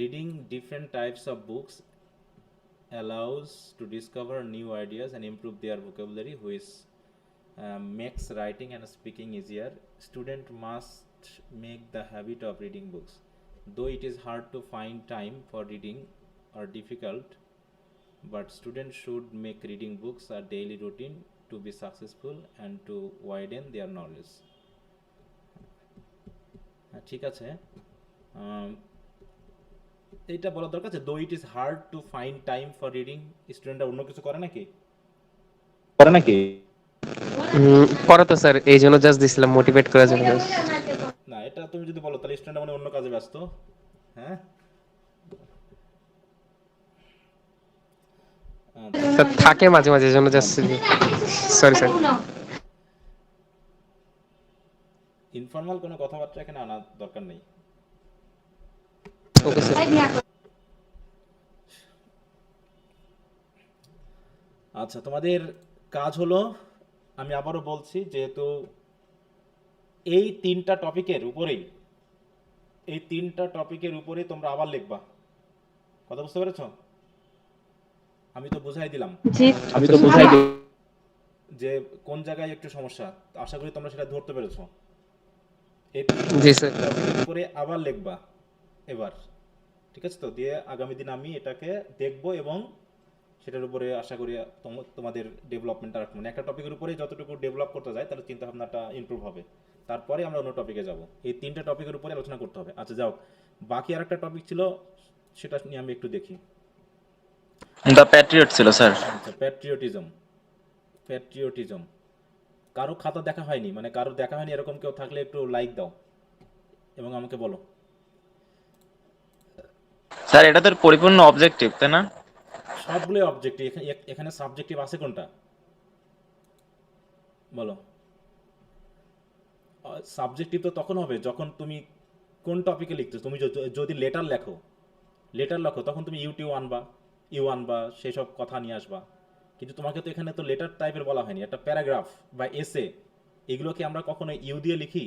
Reading different types of books allows to discover new ideas and improve their vocabulary, which makes writing and speaking easier. Student must make the habit of reading books. Though it is hard to find time for reading or difficult, but students should make reading books a daily routine to be successful and to widen their knowledge. ঠিক আছে, এইটা বলা দরকার যে দো it is hard to find time for reading, স্টুডেন্টরা অন্য কিছু করে নাকি? পরে তো স্যার এই জন্য জাস্ট দিছিলাম মোটিভেট করার জন্য। না, এটা তুমি যদি বলো তাহলে স্টুডেন্টরা মানে অন্য কাজে ব্যস্ত। হ্যাঁ, স্যার থাকে মাঝে মাঝে এই জন্য জাস্ট সরি স্যার। ইনফর্মাল কোনো কথাবার্তা এখানে আনা দরকার নেই। Okay sir. আচ্ছা, তোমাদের কাজ হলো, আমি আবারও বলছি, যেহেতু এই তিনটা টপিকের উপরেই তোমরা আবার লিখবা। কথা বুঝতে পেরেছো? আমি তো বুঝাই দিলাম যে কোন জায়গায় একটু সমস্যা, আশা করি তোমরা সেটা ধরতে পেরেছো। এই জি স্যার। টপিকের উপরে আবার লিখবা এবার, ঠিক আছে তো? দিয়ে আগামী দিন আমি এটাকে দেখবো এবং সেটার উপরে আশা করি তোমাদের ডেভেলপমেন্টটা রাখবো। মানে একটা টপিকের উপরে যতটুকু ডেভেলপ করতে যায় তাহলে চিন্তা ভাবনাটা ইমপ্রুভ হবে, তারপরে আমরা অন্য টপিকে যাব। এই তিনটা টপিকের উপরে আলোচনা করতে হবে। আচ্ছা যাও, বাকি আর একটা টপিক ছিল, সেটা নিয়ে আমি একটু দেখি। দ্য প্যাট্রিয়ট ছিল স্যার। আচ্ছা, প্যাট্রিয়টিজম। কারো খাতা দেখা হয়নি, মানে কারো দেখা হয়নি এরকম কেউ থাকলে একটু লাইক দাও এবং আমাকে বলো। স্যার এটা তো পরিপূর্ণ অবজেক্টিভ, তাই না? সবগুলো অবজেক্টিভ, এখানে সাবজেক্টিভ আছে কোনটা বলো? সাবজেক্টিভ তো তখন হবে যখন তুমি কোন টপিকে লিখছো। তুমি যদি লেটার লেখো তখন তুমি ইউ আনবা সেই সব কথা নিয়ে আসবা। কিন্তু তোমাকে তো এখানে তো লেটার টাইপের বলা হয়নি। একটা প্যারাগ্রাফ বা এসে, এগুলো কি আমরা কখনো ইউ দিয়ে লিখি?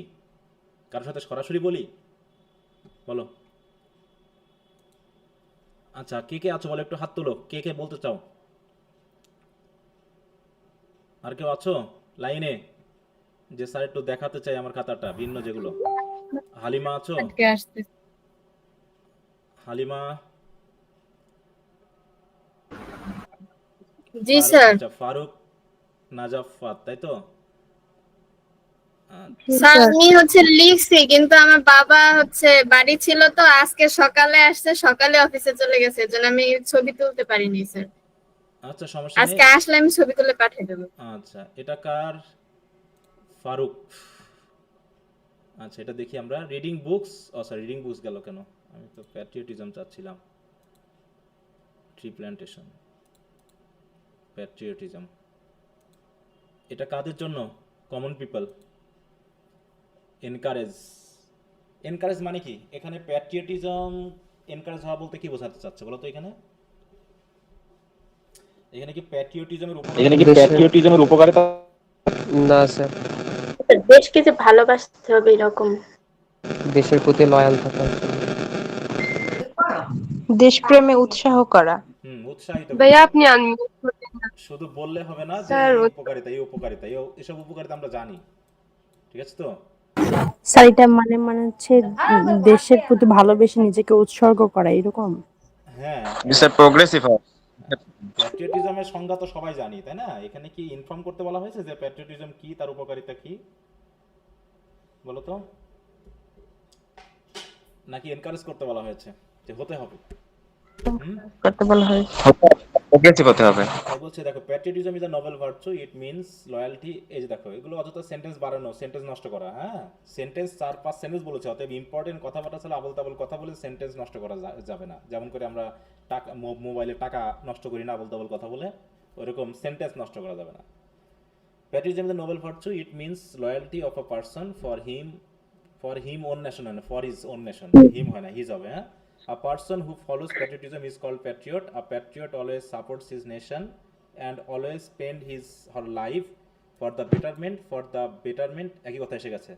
কারোর সাথে সরাসরি বলি? বলো। আচ্ছা, কে আছো বলো, একটু হাত তোলো, কে বলতে চাও? আর কেউ আছো লাইনে যে স্যার একটু দেখাতে চাই আমার খাতাটা ভিন্ন যেগুলো? হালিমা আছো? হালিমা? জি স্যার। আচ্ছা, ফারুক, নাজাফাত, তাই তো? স্যার আমি লিখছি, কিন্তু আমার বাবা বাড়ি ছিল তো, আজকে সকালে আসছে, সকালে অফিসে চলে গেছে, এজন্য আমি ছবি তুলতে পারিনি স্যার। আচ্ছা, সমস্যা আজকে নেই। আসলে আমি ছবি তুলে পাঠিয়ে দেবো। আচ্ছা, এটা কার? ফারুক। আচ্ছা, এটা দেখি আমরা। রিডিং বুকস গেল কেন? আমি তো প্যাট্রিয়টিজম চাচ্ছিলাম। ট্রি প্ল্যান্টেশন, প্যাট্রিয়টিজম, এটা কাদের জন্য? Common people. এনকারেজ মানে কি এখানে? প্যাট্রিয়টিজম এনকারেজ হওয়া বলতে কি বোঝাতে চাচ্ছে বলো তো? এখানে কি প্যাট্রিয়টিজমের উপকারিতা? না স্যার, দেশকে যে ভালোবাসতে হবে এরকম। দেশের প্রতি লয়াল থাকা, দেশপ্রেমে উৎসাহ করা। উৎসাহিত ভাইয়া আপনি আনমিউট করবেন না। শুধু বললে হবে না যে স্যার, এই উপকারিতা এসব উপকারিতা আমরা জানি, ঠিক আছে তো? স্যার এটা মানে হচ্ছে দেশের প্রতি ভালোবেসে নিজেকে উৎসর্গ করা, এরকম। হ্যাঁ, স্যার প্রোগ্রেসিভ হয়। প্যাট্রিয়টিজমের সংজ্ঞা তো সবাই জানি, তাই না? এখানে কি ইনফর্ম করতে বলা হয়েছে যে প্যাট্রিয়টিজম কি, তার উপকারিতা কি, বলো তো? নাকি এনকারেজ করতে বলা হয়েছে যে হতে হবে? হুম, করতে বলা হয়। প্রোগ্রেসিভ হতে হবে। তাই বলছে দেখো, patriotism is a Nobel virtue, it means loyalty. এই যে দেখো, এগুলো অযথা সেন্টেন্স বাড়ানো, সেন্টেন্স নষ্ট করা, হ্যাঁ, সেন্টেন্স 4-5 সেন্টেন্স বলেছে, অতএব ইম্পর্টেন্ট কথাবার্তা ছিল আবল তাবল কথা বলে সেন্টেন্স নষ্ট করা যাবে না। যেমন করে আমরা টাকা, মোবাইলে টাকা নষ্ট করি না আবল তাবল কথা বলে, ওইরকম সেন্টেন্স নষ্ট করা যাবে না। Patriotism is a noble virtue. It means loyalty of a person for him own nation, and for his own nation. Him হয় না, his হবে, হ্যাঁ? A person who follows patriotism is called patriot. A patriot always supports his nation and always spend his her life for the betterment একই কথা এসে গেছে,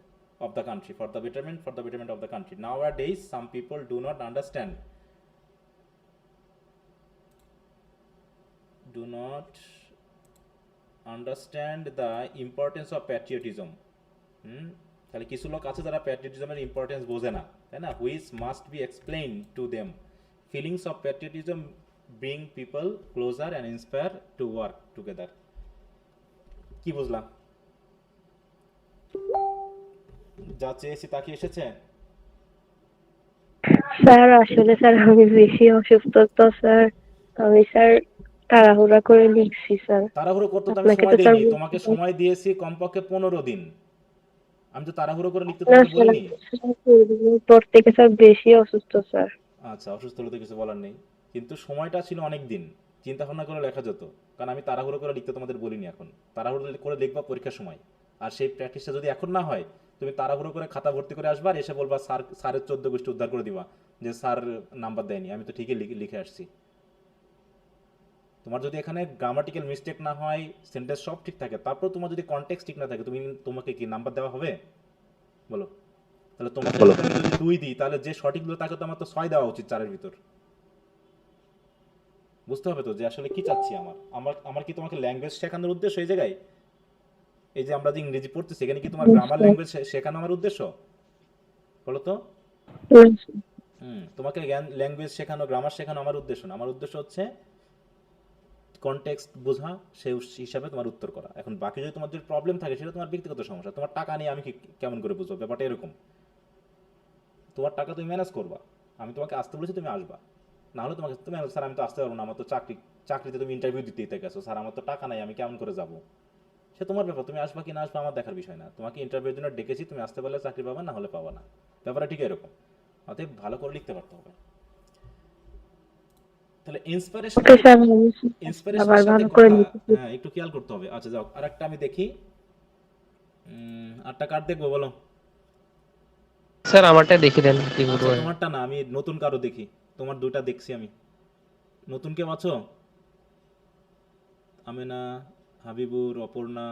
of the country, for the betterment of the country. Nowadays some people do not understand the importance of patriotism. তাহলে কিছু লোক আছে যারা প্যাট্রিয়টিজমের importance বোঝে না, তাই না? Which must be explain to them. Feelings of patriotism bring people closer and inspire to work together. কি বুঝলাম? যা চেয়েছি তা কি এসেছে? স্যার আসলে স্যার আমি বেশি অসুস্থ তো স্যার, আমি স্যার তাড়াহুড়া করে লিখছি স্যার। তাড়াহুড়ো করতে তো আমি আপনাকে সময় তো স্যার দেইনি, তোমাকে সময় দিয়েছি কমপক্ষে 15 দিন। আমি তো তাড়াহুড়ো করে লিখতে না তোমাকে স্যার, বলিনি। তোর থেকে স্যার বেশি অসুস্থ স্যার। আচ্ছা, অসুস্থ হলে তো কিছু বলার নেই, কিন্তু সময়টা ছিল অনেক দিন, চিন্তা ভাবনা করে লেখা যেত। কারণ আমি তাড়াহুড়ো করে লিখতে তোমাদের বলিনি। এখন তাড়াহুড়ো করে লিখবা পরীক্ষার সময়, আর সেই প্র্যাকটিসটা যদি এখন না হয়, তুমি তাড়াহুড়ো করে খাতা ভর্তি করে আসবা আর এসে বলবা স্যারের 14 গোষ্ঠী উদ্ধার করে দিবা যে স্যার নাম্বার দেয়নি, আমি তো ঠিকই লিখে আসছি। তোমার যদি এখানে গ্রামাটিক্যাল মিস্টেক না হয়, সেন্টেন্স সব ঠিক থাকে, তারপর তোমার যদি কনটেক্সট ঠিক না থাকে, তোমাকে কি নাম্বার দেওয়া হবে বলো? তাহলে তোমাকে যদি আমি 2 দিই, তাহলে যে সঠিক হলো তাকে তো আমার তো 6 দেওয়া উচিত 4-এর ভিতর। বুঝতে হবে তো যে আসলে কি চাচ্ছি। আমার কি তোমাকে ল্যাঙ্গুয়েজ শেখানোর উদ্দেশ্য এই জায়গায়? এই যে আমরা যে ইংরেজি পড়তেছি, এখানে কি তোমার গ্রামার ল্যাঙ্গুয়েজ শেখানো আমার উদ্দেশ্য? বলো তো? তোমাকে ল্যাঙ্গুয়েজ শেখানো, গ্রামার শেখানো আমার উদ্দেশ্য না। আমার উদ্দেশ্য হচ্ছে কনটেক্সট বোঝা, সেই হিসাবে তোমার উত্তর করা। এখন বাকি যদি তোমার যদি প্রবলেম থাকে, সেটা তোমার ব্যক্তিগত সমস্যা। তোমার টাকা নিয়ে আমি কেমন করে বুঝবো? ব্যাপারটা এরকম, তোমার টাকা তুমি ম্যানেজ করবা, আমি তোমাকে আসতে বলেছি, তুমি আসবা। না হলে তোমাকে তুমি স্যার আমি তো আসতে পারবো না, আমার তো চাকরিতে তুমি ইন্টারভিউ দিতেই গেছো, স্যার আমার তো টাকা নাই, আমি কেমন করে যাবো? সে তোমার ব্যাপার, তুমি আসবা কি না আসবা আমার দেখার বিষয় না। তোমাকে ইন্টারভিউর জন্য ডেকেছি, তুমি আসতে পারলে চাকরি পাবা, না হলে পাবা না। ব্যাপারটা ঠিক এরকম। অতএব ভালো করে লিখতে পারতে হবে। তাহলে ইন্সপিরেশনের সাথে কথা, হ্যাঁ, একটু খেয়াল করতে হবে। আচ্ছা যাও, আরেকটা আমি দেখি। আরেকটা কার্ড দেখবো, বলো। স্যার আমারটা দেখে দেন কি আচ্ছা, করবো। তোমারটা না, আমি নতুন কারো দেখি। তোমার 2টা দেখছি আমি। নতুন কে বাছো? আমেনা, হাবিবুর, অপর্ণা,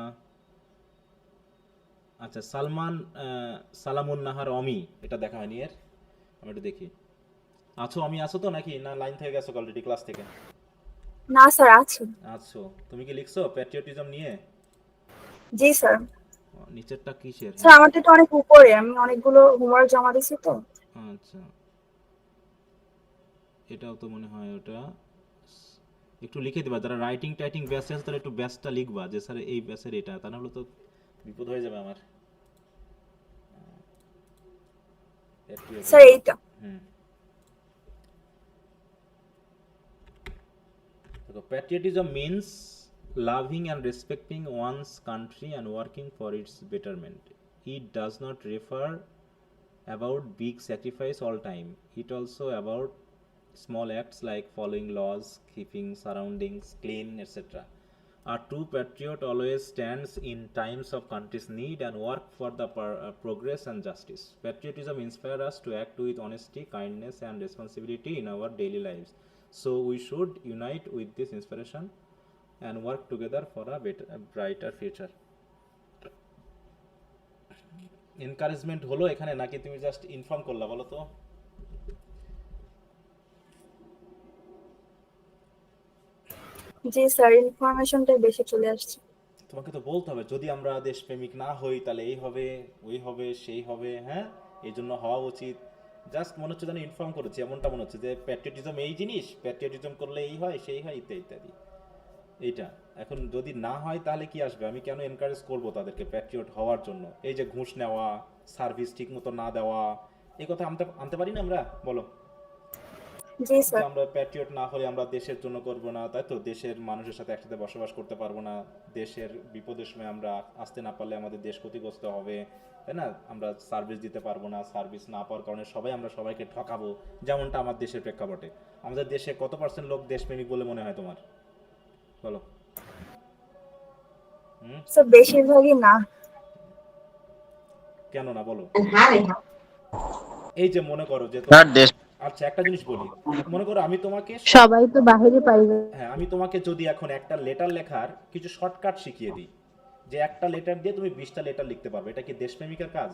আচ্ছা সালামুন নাহার অমি, এটা দেখা হয়নি এর। আমি একটু দেখি। আছো অমি, আছো তো নাকি না লাইন থেকে গেছো অলরেডি ক্লাস থেকে? না স্যার আছে। আছো। তুমি কি লিখছো প্যাট্রিয়টিজম নিয়ে? জি স্যার। নিচেরটা কিসের? স্যার আমারটা তো অনেক উপরে, আমি অনেকগুলো হোমওয়ার্ক জমা দিছি তো। আচ্ছা, এটাও তো মনে হয় ওটা। একটু লিখে দিবা, যারা রাইটিং টাইটিং ব্যাচ আছে তারা একটু ব্যাচটা লিখবা যে স্যার এই ব্যাচের এটা, তা না হলে তো বিপদ হয়ে যাবে আমার। স্যার এইটা। দেখো, patriotism means loving and respecting one's country and working for its betterment. It does not refer about big sacrifice all time. It also about small acts like following laws, keeping surroundings clean, etc. A true patriot always stands in times of country's need and work for the progress and justice. Patriotism inspires us to act with honesty, kindness, and responsibility in our daily lives. So we should unite with this inspiration and work together for a brighter future. Encouragement হলো এখানে নাকি তুমি just inform করলা, বলো তো? জি sir, ইনফরমেশনটা বেশি চলে আসছে। তোমাকে তো বলতে হবে, যদি আমরা দেশপ্রেমিক না হই তাহলে এই হবে, ওই হবে, সেই হবে, হ্যাঁ, এই জন্য হওয়া উচিত। জাস্ট মনে হচ্ছে যেন ইনফর্ম করেছি, এমনটা মনে হচ্ছে যে প্যাট্রিয়টিজম এই জিনিস, প্যাট্রিয়টিজম করলে এই হয় সেই হয় ইত্যাদি ইত্যাদি। এইটা এখন যদি না হয় তাহলে কি আসবে? আমি কেন এনকারেজ করব তাদেরকে প্যাট্রিয়ট হওয়ার জন্য? এই যে ঘুষ নেওয়া, সার্ভিস ঠিক মতো না দেওয়া, এই কথা আনতে আনতে পারি না আমরা? বলো। জি যে স্যার। আমরা প্যাট্রিয়ট না হলে আমরা দেশের জন্য করব না, তাই তো? দেশের মানুষের সাথে একসাথে বসবাস করতে পারবো না, দেশের বিপদের সময় আমরা আসতে না পারলে আমাদের দেশ ক্ষতিগ্রস্ত হবে, তাই না? আমরা সার্ভিস দিতে পারবো না, সার্ভিস না পাওয়ার কারণে আমরা সবাইকে ঠকাবো, যেমনটা আমার দেশের প্রেক্ষাপটে। আমাদের দেশে কত পার্সেন্ট লোক দেশপ্রেমিক বলে মনে হয় তোমার? বলো। স্যার বেশিরভাগই না। কেন না বলো? এই যে মনে করো যে স্যার দেশ আচ্ছা একটা জিনিস বলি, মনে করো আমি তোমাকে সবাই তো বাহিরে পাইবে। হ্যাঁ আমি তোমাকে যদি এখন একটা লেটার লেখার কিছু শর্টকাট শিখিয়ে দিই, যে একটা লেটার দিয়ে তুমি 20টা লেটার লিখতে পারবে, এটা কি দেশপ্রেমিকের কাজ?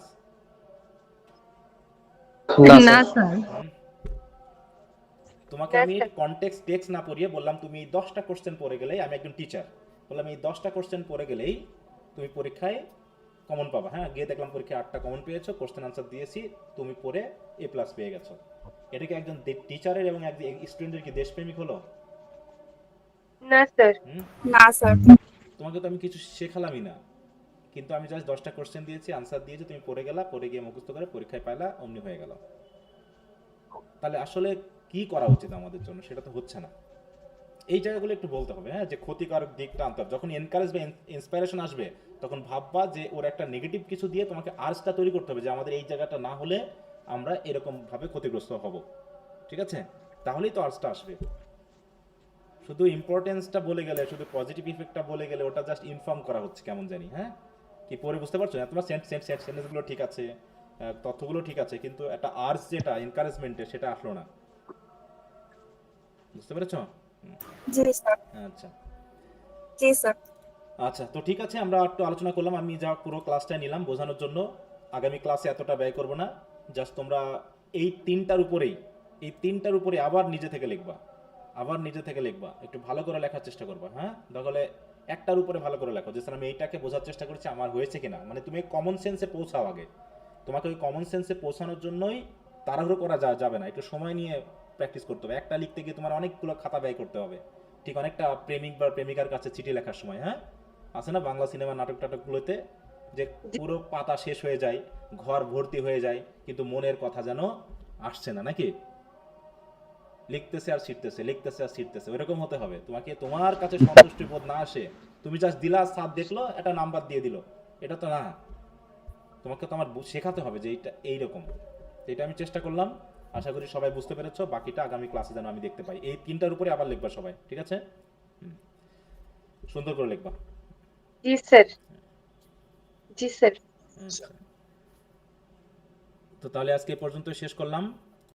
না স্যার। হুম? তোমাকে আমি কনটেক্সট টেক্সট না পড়িয়ে বললাম তুমি এই 10টা কোশ্চেন পড়ে গেলেই, আমি একজন টিচার বললাম এই 10টা কোশ্চেন পড়ে গেলেই তুমি পরীক্ষায় কমন পাবা। হ্যাঁ, গিয়ে দেখলাম পরীক্ষায় 8টা কমন পেয়েছো, কোশ্চেন আনসার দিয়েছি, তুমি পড়ে A+ পেয়ে গেছো। এটা কি একজন টিচারের এবং একজন স্টুডেন্টের কি দেশপ্রেমিক হলো? না স্যার। হুম? না স্যার। তোমাকে তো আমি কিছু শেখালামই না, কিন্তু আমি জাস্ট 10টা কোশ্চেন দিয়েছি, আনসার দিয়েছি, তুমি পড়ে গেলা, পড়ে গিয়ে মুখস্থ করে পরীক্ষায় পাইলা, অমনি হয়ে গেল। তাহলে আসলে কি করা উচিত আমাদের জন্য? সেটা তো হচ্ছে না। এই জায়গাগুলো একটু বলতে হবে, হ্যাঁ, যে ক্ষতিকারক দিকটা আনতে হবে। যখন এনকারেজ বা ইন্সপিরেশন আসবে তখন ভাববা যে ওর একটা নেগেটিভ কিছু দিয়ে তোমাকে আর্জটা তৈরি করতে হবে যে আমাদের এই জায়গাটা না হলে আমরা এরকম ভাবে ক্ষতিগ্রস্ত হব, ঠিক আছে? তাহলেই তো আর্জটা আসবে। শুধু ইম্পর্টেন্সটা বলে গেলে, শুধু পজিটিভ ইফেক্টটা বলে গেলে ওটা জাস্ট ইনফর্ম করা হচ্ছে কেমন জানি। হ্যাঁ, কি পরে বুঝতে পারছো না? তোমার সেন্টেন্সগুলো ঠিক আছে, তথ্যগুলো ঠিক আছে, কিন্তু একটা আর্জ যেটা এনকারেজমেন্টের সেটা আসলো না। বুঝতে পেরেছো? জি স্যার। আচ্ছা জি স্যার। আচ্ছা, তো ঠিক আছে, আমরা একটু আলোচনা করলাম, আমি যা পুরো ক্লাসটা নিলাম বোঝানোর জন্য। আগামী ক্লাসে এতটা ব্যয় করব না, জাস্ট তোমরা এই তিনটার উপরে আবার নিজে থেকে লিখবা, একটু ভালো করে লেখার চেষ্টা করবা। হ্যাঁ, তাহলে একটার উপরে ভালো করে লেখো, যে স্যার আমি এইটাকে বোঝার চেষ্টা করছি, আমার হয়েছে কিনা। মানে তুমি কমন সেন্সে পৌঁছাও আগে। তোমাকে ওই কমন সেন্সে পৌঁছানোর জন্যই তাড়াহুড়ো করা যাবে না, একটু সময় নিয়ে প্র্যাকটিস করতে হবে। একটা লিখতে গিয়ে তোমার অনেকগুলো খাতা ব্যয় করতে হবে, ঠিক অনেকটা প্রেমিক বা প্রেমিকার কাছে চিঠি লেখার সময়। হ্যাঁ, আছে না বাংলা সিনেমা নাটক টাটকগুলোতে, যে পুরো পাতা শেষ হয়ে যায়, ঘর ভর্তি হয়ে যায়, কিন্তু মনের কথা যেন আসছে না, নাকি? লিখতেছে আর ছিটতেছে, ওইরকম হতে হবে। তোমাকে তোমার কাছে সন্তুষ্টি বোধ না আসে, তুমি জাস্ট দিলা, সাথ দেখলো, একটা নাম্বার দিয়ে দিল, এটা তো না। তোমাকে তো আমার শেখাতে হবে যে এইটা এইরকম। এটা আমি চেষ্টা করলাম, আশা করি সবাই বুঝতে পেরেছো। বাকিটা আগামী ক্লাসে যেন আমি দেখতে পাই। এই তিনটার উপরে আবার লিখবা সবাই, ঠিক আছে? সুন্দর করে লিখবা। জি স্যার। জি স্যার। আচ্ছা, তো তাহলে আজকে এই পর্যন্ত শেষ করলাম।